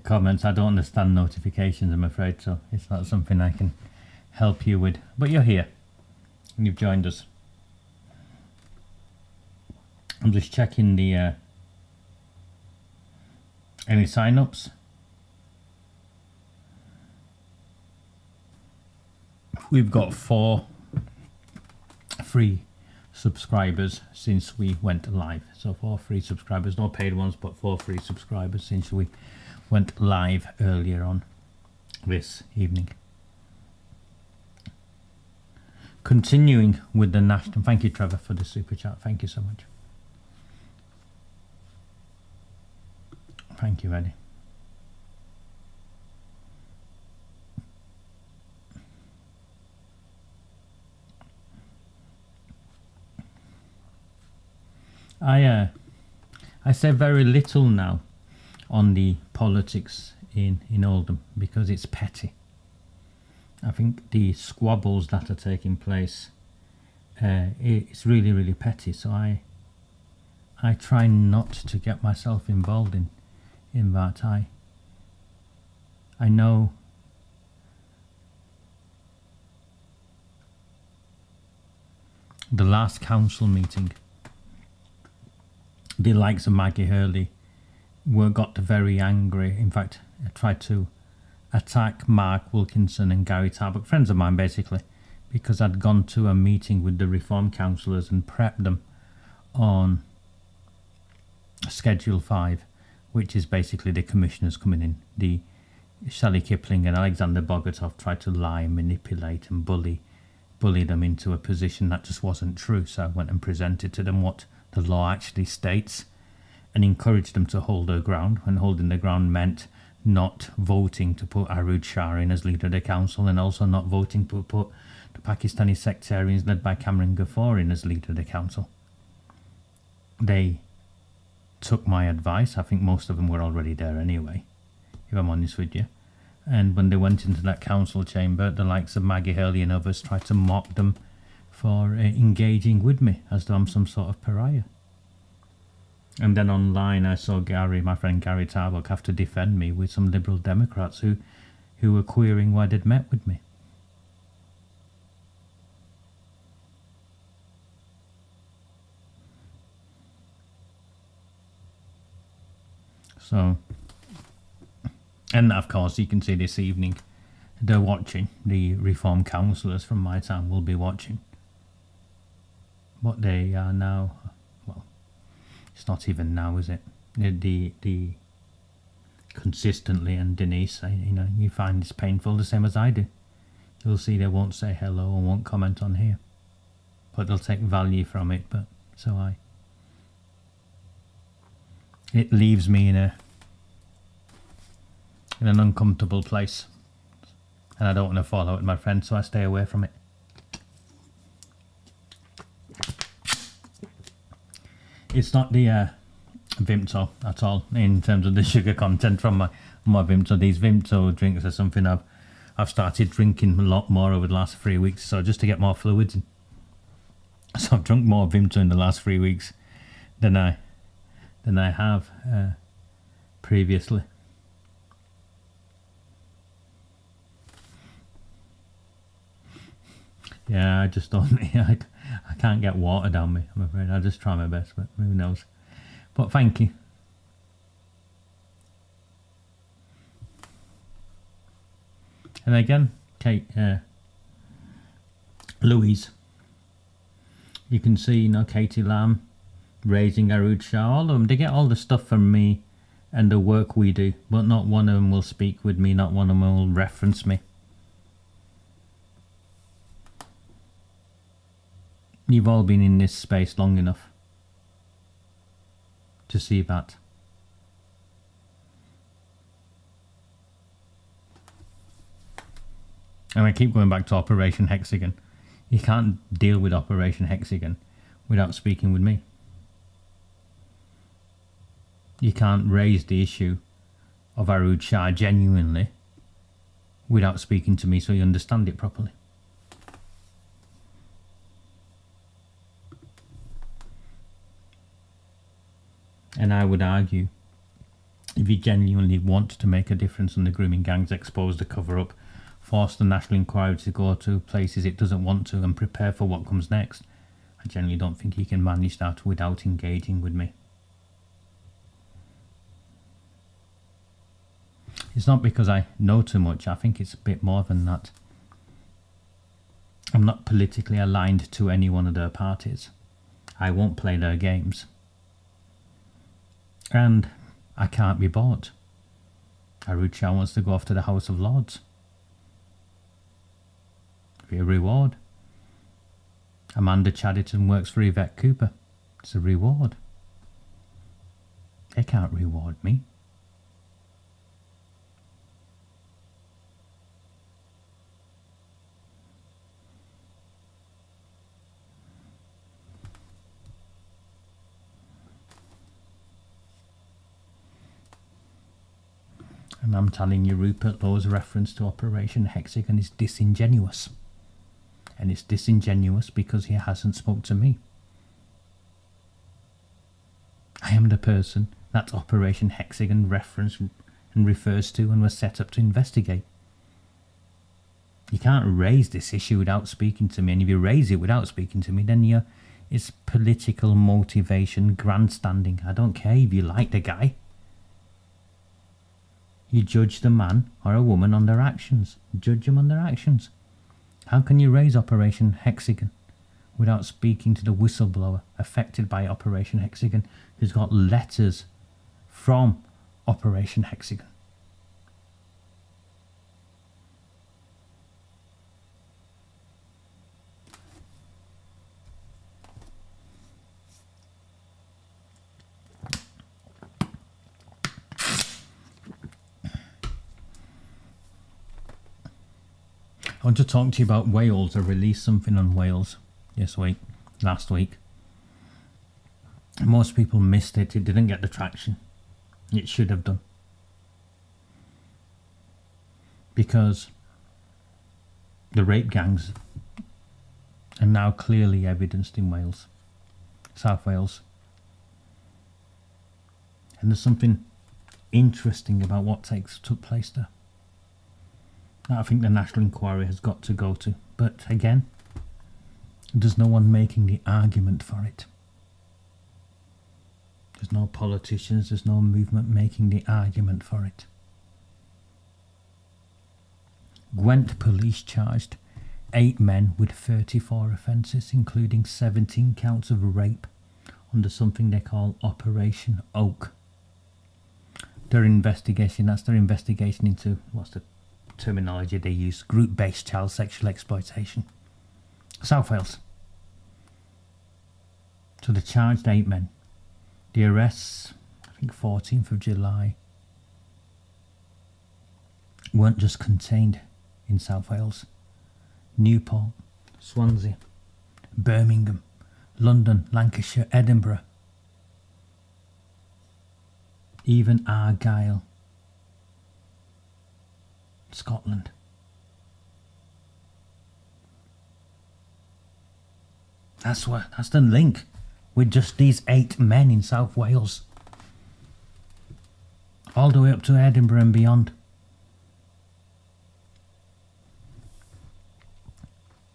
comments. I don't understand notifications, I'm afraid, so it's not something I can help you with. But you're here and you've joined us. I'm just checking the any sign-ups. We've got 4 free subscribers since we went live. So 4 free subscribers, no paid ones, but 4 free subscribers since we went live earlier on this evening. Continuing with the national, thank you Trevor for the super chat, thank you so much. Thank you Eddie. I say very little now on the politics in Oldham because it's petty. I think the squabbles that are taking place, it's really, really petty. So I try not to get myself involved in that. I know the last council meeting, the likes of Maggie Hurley got very angry. In fact, I tried to attack Mark Wilkinson and Gary Tarbuck, friends of mine basically, because I'd gone to a meeting with the reform councillors and prepped them on Schedule 5, which is basically the commissioners coming in. The Shelley Kipling and Alexander Bogatov tried to lie, manipulate and bully them into a position that just wasn't true. So I went and presented to them what the law actually states and encouraged them to hold their ground, when holding their ground meant not voting to put Arud Shah in as leader of the council, and also not voting to put the Pakistani sectarians led by Cameron Ghaffar in as leader of the council. They took my advice. I think most of them were already there anyway, if I'm honest with you. And when they went into that council chamber, the likes of Maggie Hurley and others tried to mock them for engaging with me as though I'm some sort of pariah. And then online I saw my friend Gary Tarbuck, have to defend me with some Liberal Democrats who were querying why they'd met with me. So, and of course you can see this evening they're watching, the reform councillors from my town will be watching. But they are now, well, it's not even now, is it? The consistently, and Denise, you find this painful the same as I do. You'll see they won't say hello and won't comment on here, but they'll take value from it. But so it leaves me in an uncomfortable place, and I don't want to fall out with my friends, so I stay away from it. It's not the Vimto at all in terms of the sugar content from my Vimto. These Vimto drinks are something I've started drinking a lot more over the last 3 weeks, so just to get more fluids in. So I've drunk more Vimto in the last 3 weeks than I have previously. Yeah, I just don't. I can't get water down me, I'm afraid. I'll just try my best, but who knows. But thank you. And again, Kate, Louise, you can see, Katie Lamb, raising Arud Shah, all of them, they get all the stuff from me and the work we do, but not one of them will speak with me, not one of them will reference me. You've all been in this space long enough to see that. And I keep going back to Operation Hexagon. You can't deal with Operation Hexagon without speaking with me. You can't raise the issue of Arud Shah genuinely without speaking to me so you understand it properly. And I would argue, if you genuinely want to make a difference on the grooming gangs, expose the cover-up, force the National Inquiry to go to places it doesn't want to and prepare for what comes next, I generally don't think you can manage that without engaging with me. It's not because I know too much, I think it's a bit more than that. I'm not politically aligned to any one of their parties. I won't play their games. And I can't be bought. Arud Shah wants to go off to the House of Lords. For a reward. Amanda Chadderton works for Yvette Cooper. It's a reward. They can't reward me. And I'm telling you, Rupert Lowe's reference to Operation Hexagon is disingenuous. And it's disingenuous because he hasn't spoke to me. I am the person that Operation Hexagon reference and refers to and was set up to investigate. You can't raise this issue without speaking to me, and if you raise it without speaking to me, then it's political motivation, grandstanding. I don't care if you like the guy. You judge the man or a woman on their actions. Judge them on their actions. How can you raise Operation Hexagon without speaking to the whistleblower affected by Operation Hexagon, who's got letters from Operation Hexagon? I want to talk to you about Wales. I released something on Wales last week. Most people missed it. It didn't get the traction it should have done. Because the rape gangs are now clearly evidenced in Wales, South Wales. And there's something interesting about what took place there. I think the National Inquiry has got to go to, but again, there's no one making the argument for it. There's no politicians, there's no movement making the argument for it. Gwent police charged 8 men with 34 offences, including 17 counts of rape, under something they call Operation Oak. Their investigation into, what's the terminology they use, group-based child sexual exploitation. South Wales. So they charged 8 men. The arrests, I think 14th of July, weren't just contained in South Wales. Newport, Swansea, Birmingham, London, Lancashire, Edinburgh, even Argyll, Scotland. That's the link with just these 8 men in South Wales, all the way up to Edinburgh and beyond.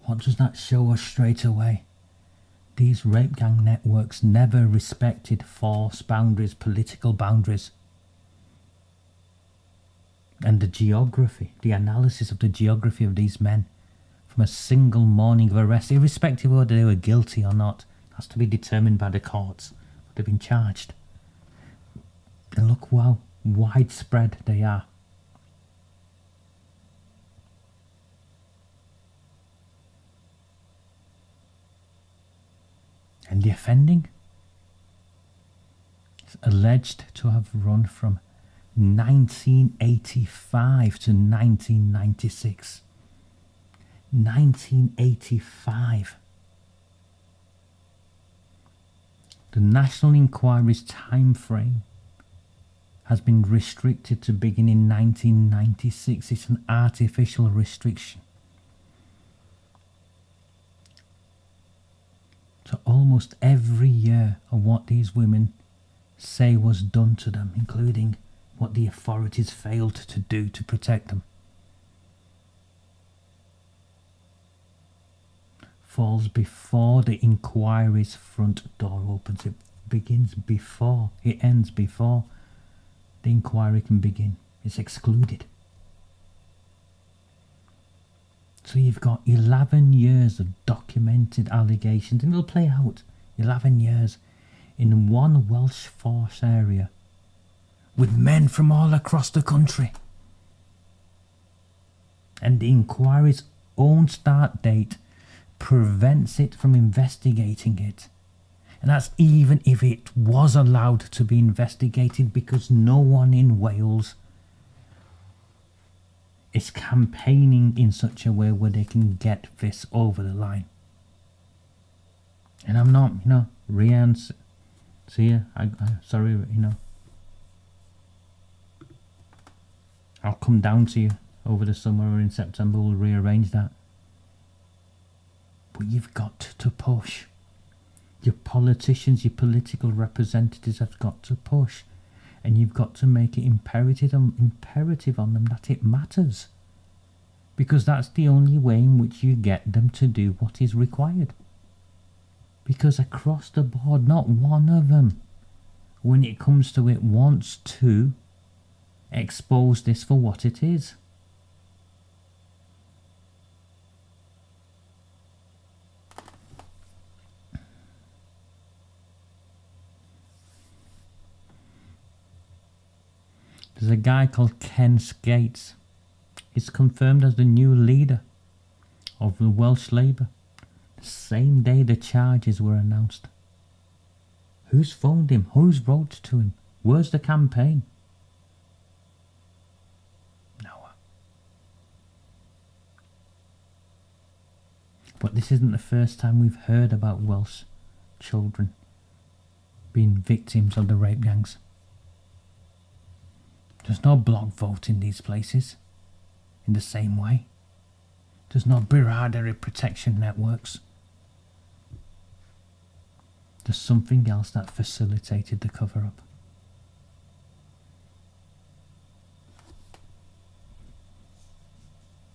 What does that show us straight away? These rape gang networks never respected force boundaries, political boundaries. And the geography, the analysis of the geography of these men from a single morning of arrest, irrespective of whether they were guilty or not, has to be determined by the courts. They've been charged. And look how widespread they are. And the offending is alleged to have run from 1985 to 1996. 1985. The National Inquiry's time frame has been restricted to begin in 1996. It's an artificial restriction. So almost every year of what these women say was done to them, including what the authorities failed to do to protect them, falls before the inquiry's front door opens. It begins before, it ends before the inquiry can begin. It's excluded. So you've got 11 years of documented allegations, and it'll play out 11 years in one Welsh force area with men from all across the country. And the inquiry's own start date prevents it from investigating it. And that's even if it was allowed to be investigated, because no one in Wales is campaigning in such a way where they can get this over the line. And I'm not, Rian, see ya, sorry, I'll come down to you over the summer or in September, we'll rearrange that. But you've got to push. Your politicians, your political representatives have got to push. And you've got to make it imperative on them that it matters. Because that's the only way in which you get them to do what is required. Because across the board, not one of them, when it comes to it, wants to expose this for what it is. There's a guy called Ken Skates. He's confirmed as the new leader of the Welsh Labour the same day the charges were announced. Who's phoned him? Who's wrote to him? Where's the campaign? Nowhere. But this isn't the first time we've heard about Welsh children being victims of the rape gangs. There's no block vote in these places in the same way. There's no Biradari protection networks. There's something else that facilitated the cover-up.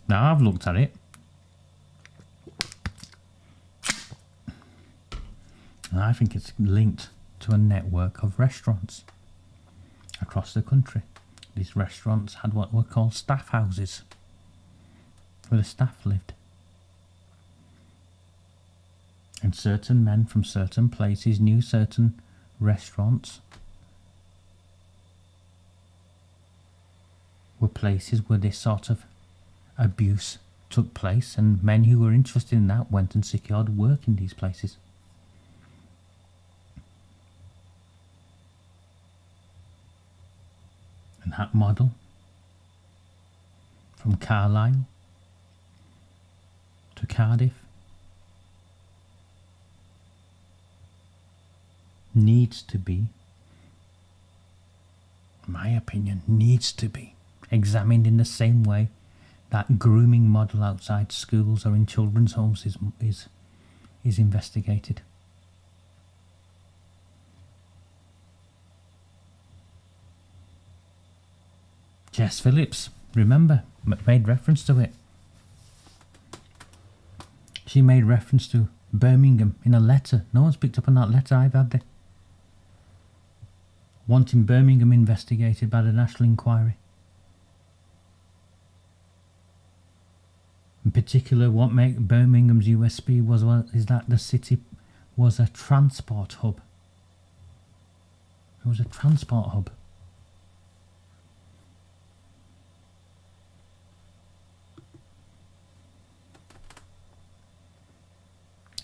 Now I've looked at it. And I think it's linked to a network of restaurants across the country. These restaurants had what were called staff houses, where the staff lived. And certain men from certain places knew certain restaurants were places where this sort of abuse took place, and men who were interested in that went and secured work in these places. And that model, from Carlisle to Cardiff, needs to be, in my opinion, needs to be examined in the same way that grooming model outside schools or in children's homes is investigated. Jess Phillips, remember, made reference to it. She made reference to Birmingham in a letter. No one's picked up on that letter I've had there. Wanting Birmingham investigated by the National Inquiry. In particular, what made Birmingham's USP is that the city was a transport hub. It was a transport hub.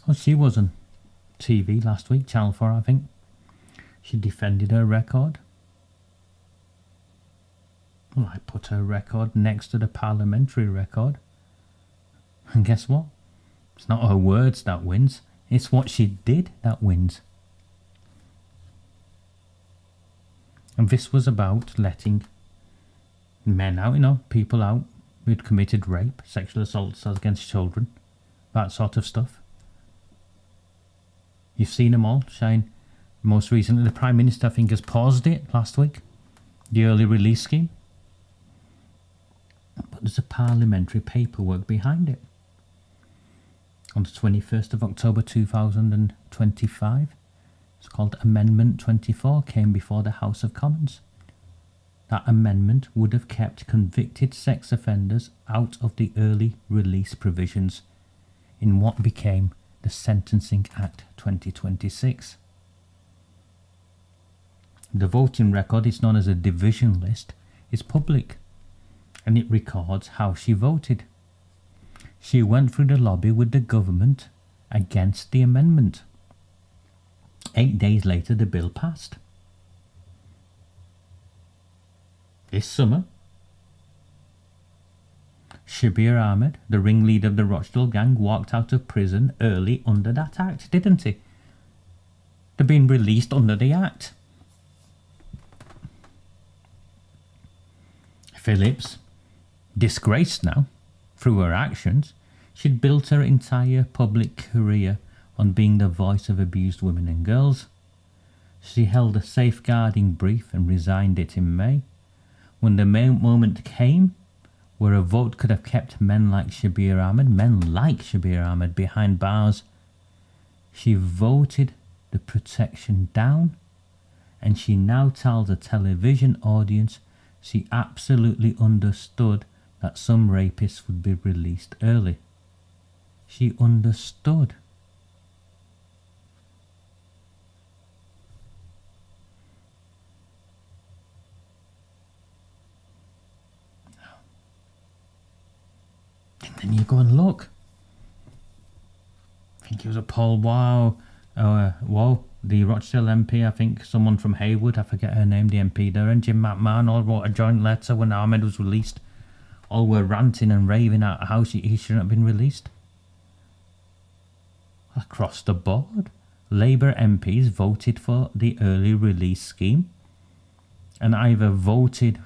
Well, she was on TV last week, Channel 4, I think. She defended her record. Well, I put her record next to the parliamentary record. And guess what? It's not her words that wins. It's what she did that wins. And this was about letting men out, people out who'd committed rape, sexual assaults against children, that sort of stuff. You've seen them all shine. Most recently, the Prime Minister, I think, has paused it last week, the early release scheme. But there's a parliamentary paperwork behind it. On the 21st of October 2025, it's called Amendment 24, came before the House of Commons. That amendment would have kept convicted sex offenders out of the early release provisions in what became the Sentencing Act 2026. The voting record is known as a division list. It's public, and it records how she voted. She went through the lobby with the government against the amendment. 8 days later, the bill passed. This summer, Shabir Ahmed, the ringleader of the Rochdale gang, walked out of prison early under that act, didn't he? They've been released under the act. Phillips, disgraced now through her actions, she'd built her entire public career on being the voice of abused women and girls. She held a safeguarding brief and resigned it in May. When the moment came where a vote could have kept men like Shabir Ahmed behind bars, she voted the protection down, and she now tells a television audience she absolutely understood that some rapists would be released early. She understood. And then you go and look. I think it was a poll. The Rochdale MP, I think someone from Haywood, I forget her name, the MP there, and Jim McMahon all wrote a joint letter when Ahmed was released. All were ranting and raving at how he shouldn't have been released. Across the board, Labour MPs voted for the early release scheme and either voted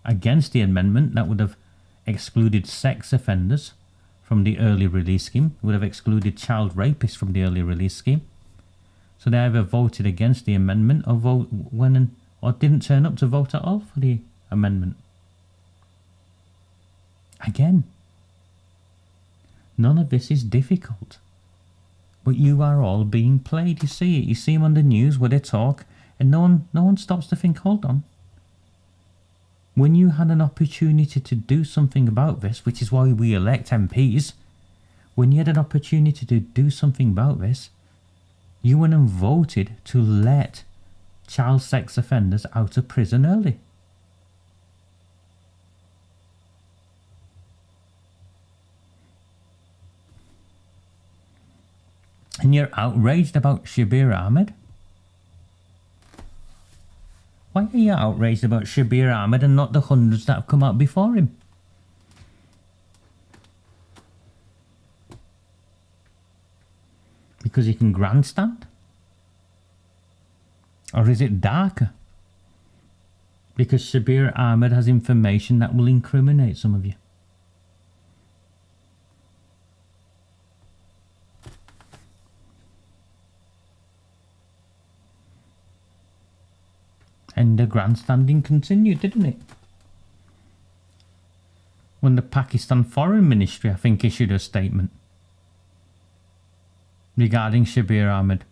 against the amendment that would have excluded sex offenders from the early release scheme, would have excluded child rapists from the early release scheme. So they either voted against the amendment or didn't turn up to vote at all for the amendment. Again, none of this is difficult. But you are all being played. You see it. You see them on the news where they talk, and no one stops to think, hold on. When you had an opportunity to do something about this, which is why we elect MPs, when you had an opportunity to do something about this, you went and voted to let child sex offenders out of prison early. And you're outraged about Shabir Ahmed? Why are you outraged about Shabir Ahmed and not the hundreds that have come out before him? Because he can grandstand? Or is it darker? Because Shabir Ahmed has information that will incriminate some of you. And the grandstanding continued, didn't it? When the Pakistan Foreign Ministry, I think, issued a statement regarding Shabir Ahmed.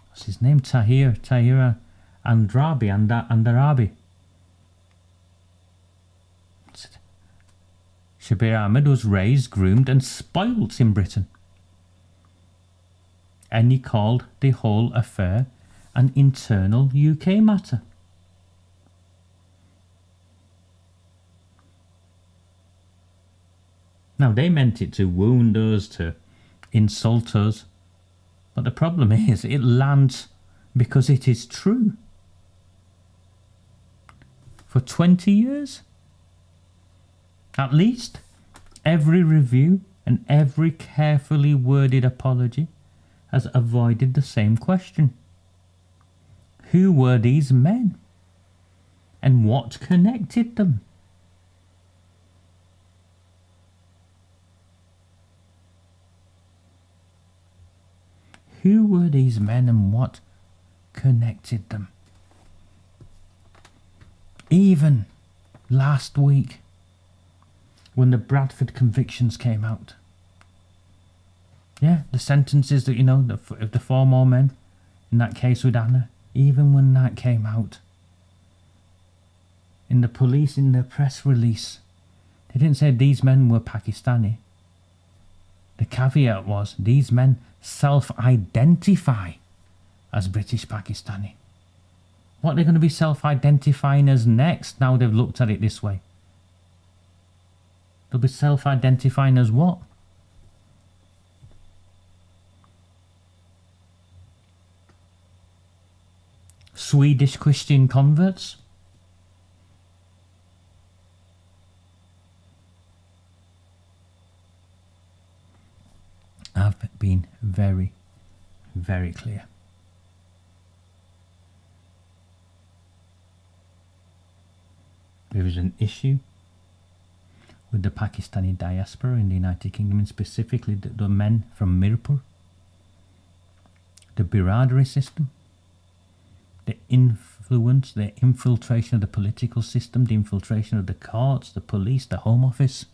What's his name? Tahir Andarabi. Shabir Ahmed was raised, groomed and spoilt in Britain. And he called the whole affair an internal UK matter. Now, they meant it to wound us, to insult us, but the problem is it lands because it is true. For 20 years, At least every review and every carefully worded apology has avoided the same question. Who were these men? And what connected them? Who were these men and what connected them? Even last week, when the Bradford convictions came out, the sentences that, of the 4 more men in that case with Anna, even when that came out, in the police, in the press release, they didn't say these men were Pakistani. The caveat was these men self-identify as British Pakistani. What are they going to be self-identifying as next now they've looked at it this way? They'll be self-identifying as what? Swedish Christian converts? I've been very, very clear. There is an issue with the Pakistani diaspora in the United Kingdom, and specifically the men from Mirpur, the biradari system, the influence, the infiltration of the political system, the infiltration of the courts, the police, the Home Office.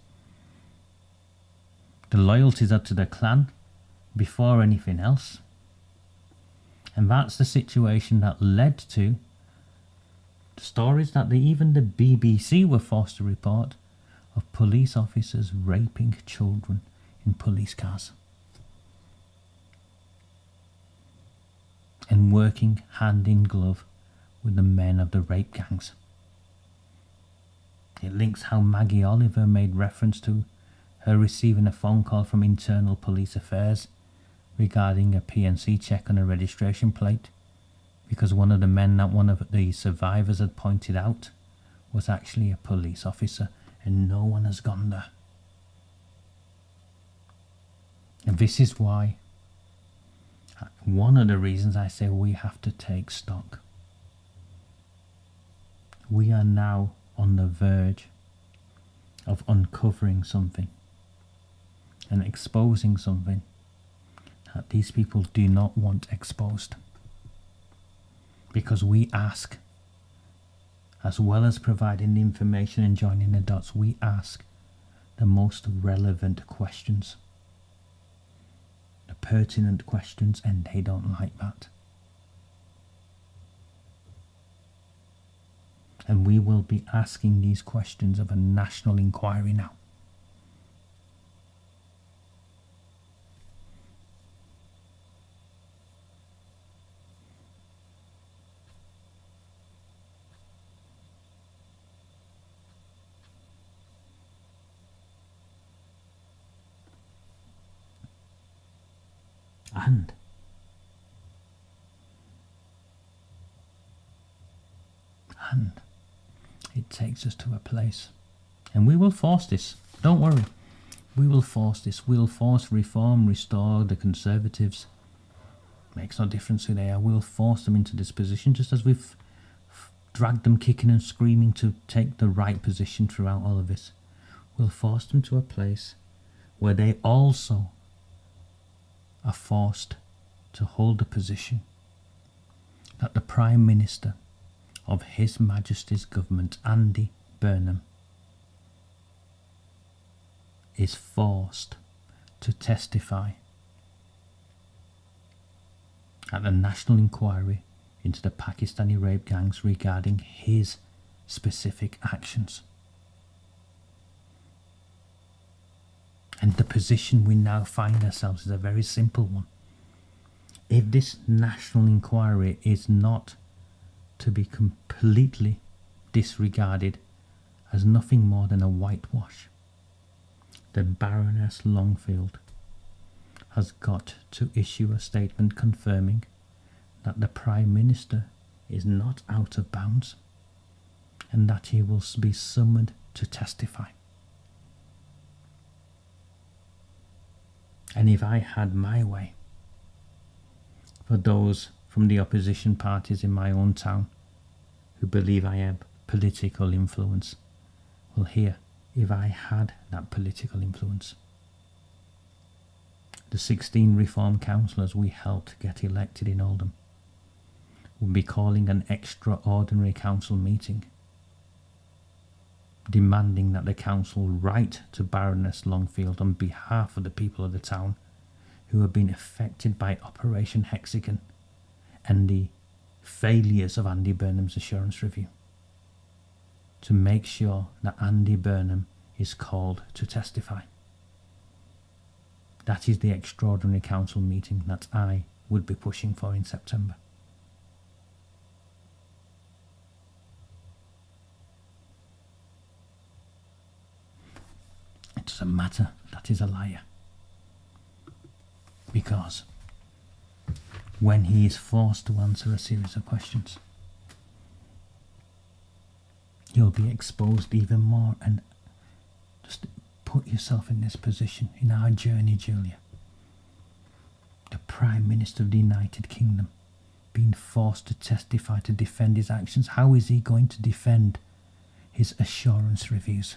The loyalties are to the clan before anything else. And that's the situation that led to stories that even the BBC were forced to report of police officers raping children in police cars and working hand in glove with the men of the rape gangs. It links how Maggie Oliver made reference to her receiving a phone call from Internal Police Affairs regarding a PNC check on a registration plate, because one of the men that one of the survivors had pointed out was actually a police officer, and no one has gone there. And this is why, one of the reasons I say we have to take stock. We are now on the verge of uncovering something and exposing something that these people do not want exposed. Because we ask, as well as providing the information and joining the dots, we ask the most relevant questions, the pertinent questions, and they don't like that. And we will be asking these questions of a national inquiry now. And it takes us to a place, and we will force this, don't worry, we will force this, we'll force reform, restore the Conservatives, makes no difference who they are, we'll force them into this position, just as we've dragged them kicking and screaming to take the right position throughout all of this. We'll force them to a place where they also are forced to hold a position that the Prime Minister of His Majesty's government, Andy Burnham, is forced to testify at the national inquiry into the Pakistani rape gangs regarding his specific actions. And the position we now find ourselves is a very simple one. If this national inquiry is not to be completely disregarded as nothing more than a whitewash, then Baroness Longfield has got to issue a statement confirming that the Prime Minister is not out of bounds and that he will be summoned to testify. And if I had my way, for those from the opposition parties in my own town who believe I have political influence, well, here, if I had that political influence, the 16 Reform councillors we helped get elected in Oldham would be calling an extraordinary council meeting, demanding that the council write to Baroness Longfield on behalf of the people of the town who have been affected by Operation Hexagon and the failures of Andy Burnham's assurance review, to make sure that Andy Burnham is called to testify. That is the extraordinary council meeting that I would be pushing for in September. It doesn't matter that he's a liar, because when he is forced to answer a series of questions, he'll be exposed even more. And just put yourself in this position in our journey, Julia. The Prime Minister of the United Kingdom being forced to testify to defend his actions. How is he going to defend his assurance reviews?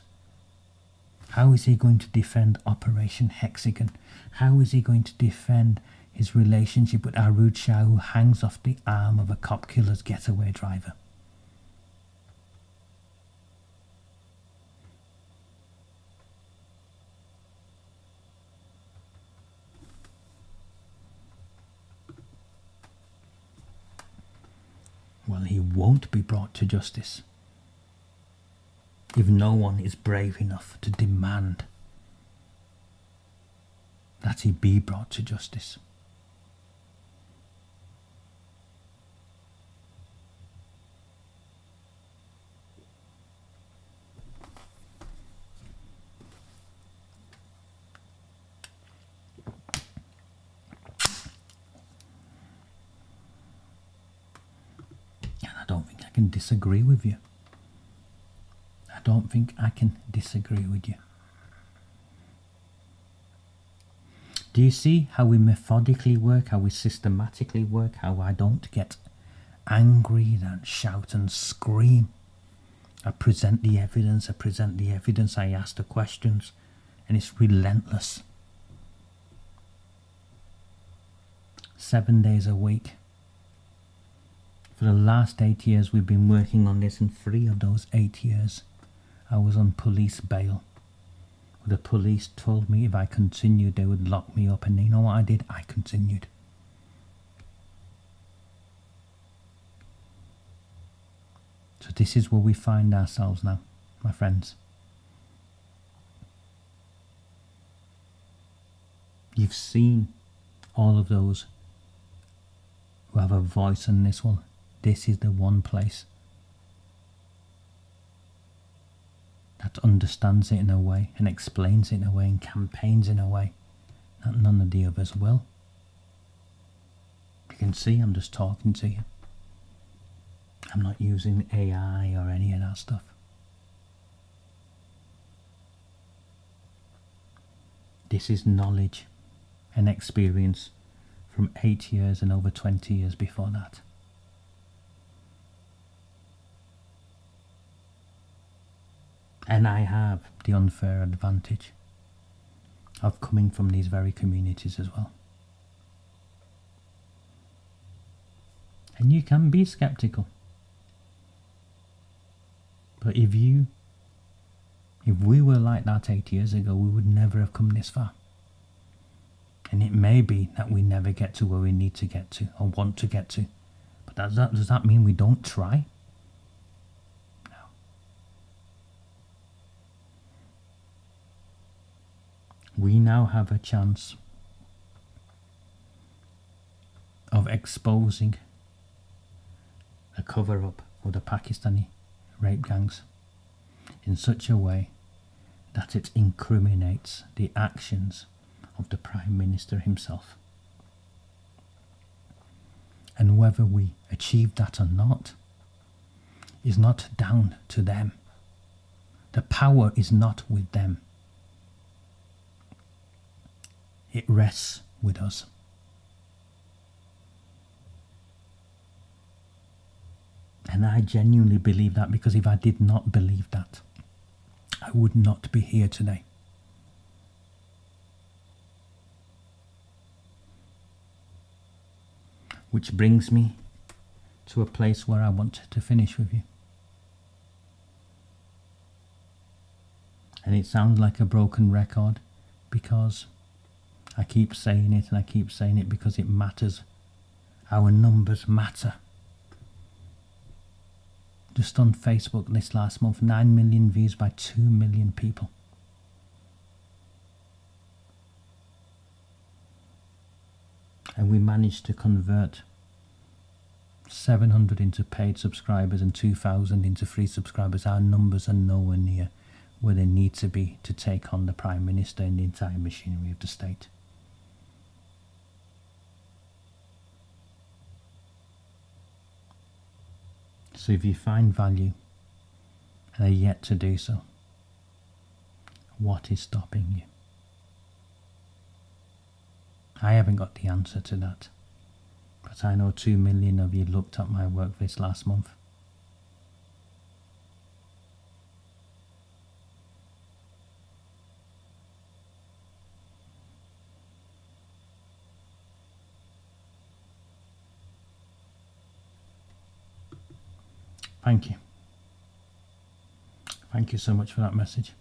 How is he going to defend Operation Hexagon? How is he going to defend his relationship with Arud Shah, who hangs off the arm of a cop killer's getaway driver? Well, he won't be brought to justice if no one is brave enough to demand that he be brought to justice. And I don't think I can disagree with you. I don't think I can disagree with you. Do you see how we methodically work, how we systematically work, how I don't get angry and shout and scream? I present the evidence, I ask the questions, and it's relentless. 7 days a week. For the last 8 years we've been working on this, and 3 of those 8 years I was on police bail. The police told me if I continued they would lock me up, and you know what I did? I continued. So this is where we find ourselves now, my friends. You've seen all of those who have a voice in this one. This is the one place that understands it in a way and explains it in a way and campaigns in a way that none of the others will. You can see I'm just talking to you. I'm not using AI or any of that stuff. This is knowledge and experience from 8 years and over 20 years before that. And I have the unfair advantage of coming from these very communities as well. And you can be skeptical. But if we were like that 8 years ago, we would never have come this far. And it may be that we never get to where we need to get to or want to get to. But does that mean we don't try? No. We now have a chance of exposing a cover-up of the Pakistani rape gangs in such a way that it incriminates the actions of the Prime Minister himself. And whether we achieve that or not is not down to them. The power is not with them. it rests with us. And I genuinely believe that, because if I did not believe that, I would not be here today. Which brings me to a place where I want to finish with you. And it sounds like a broken record, because I keep saying it and I keep saying it because it matters. Our numbers matter. Just on Facebook this last month, 9 million views by 2 million people. And we managed to convert 700 into paid subscribers and 2,000 into free subscribers. Our numbers are nowhere near where they need to be to take on the Prime Minister and the entire machinery of the state. So if you find value and are yet to do so, what is stopping you? I haven't got the answer to that, but I know 2 million of you looked at my work this last month. Thank you. Thank you so much for that message.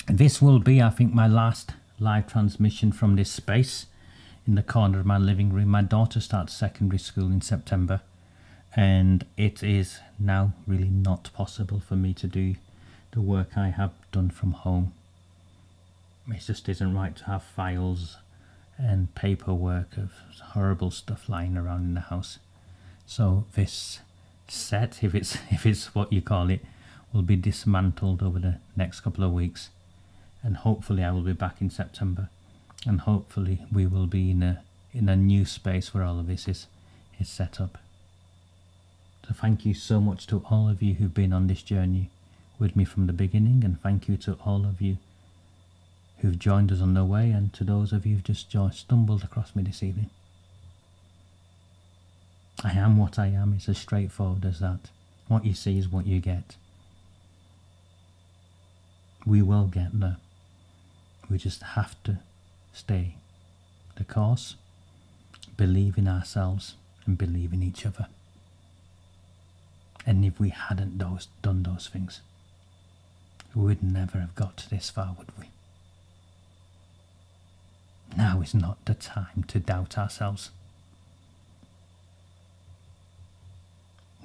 And this will be, I think, my last live transmission from this space in the corner of my living room. My daughter starts secondary school in September, and it is now really not possible for me to do the work I have done from home. It just isn't right to have files and paperwork of horrible stuff lying around in the house. So this set, if it's what you call it, will be dismantled over the next couple of weeks, and hopefully I will be back in September, and hopefully we will be in a new space where all of this is set up. So thank you so much to all of you who've been on this journey with me from the beginning, and thank you to all of you who've joined us on the way, and to those of you who've just stumbled across me this evening. I am what I am. It's as straightforward as that. What you see is what you get. We will get there. We just have to stay the course, believe in ourselves, and believe in each other. And if we hadn't done those things, we would never have got this far, would we? Now is not the time to doubt ourselves.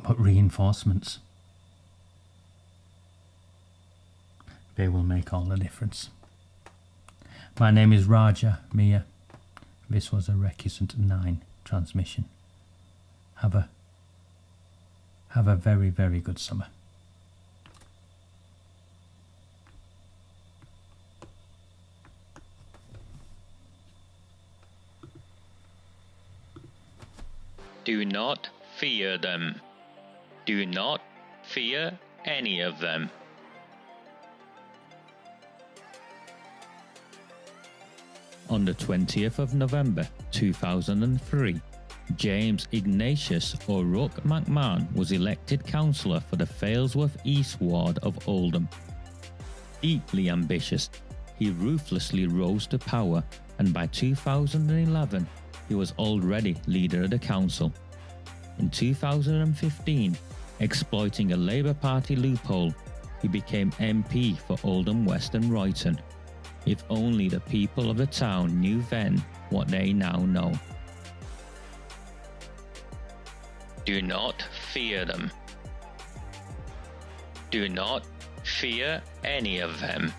But reinforcements, they will make all the difference. My name is Raja Miah. This was a Recusant 9 transmission. Have a very, very good summer. Do not fear them. Do not fear any of them. On the 20th of November 2003, James Ignatius O'Rourke McMahon was elected councillor for the Failsworth East Ward of Oldham. Deeply ambitious, he ruthlessly rose to power, and by 2011, he was already leader of the council. In 2015, exploiting a Labour Party loophole, he became MP for Oldham West and Royton. If only the people of the town knew then what they now know. Do not fear them. Do not fear any of them.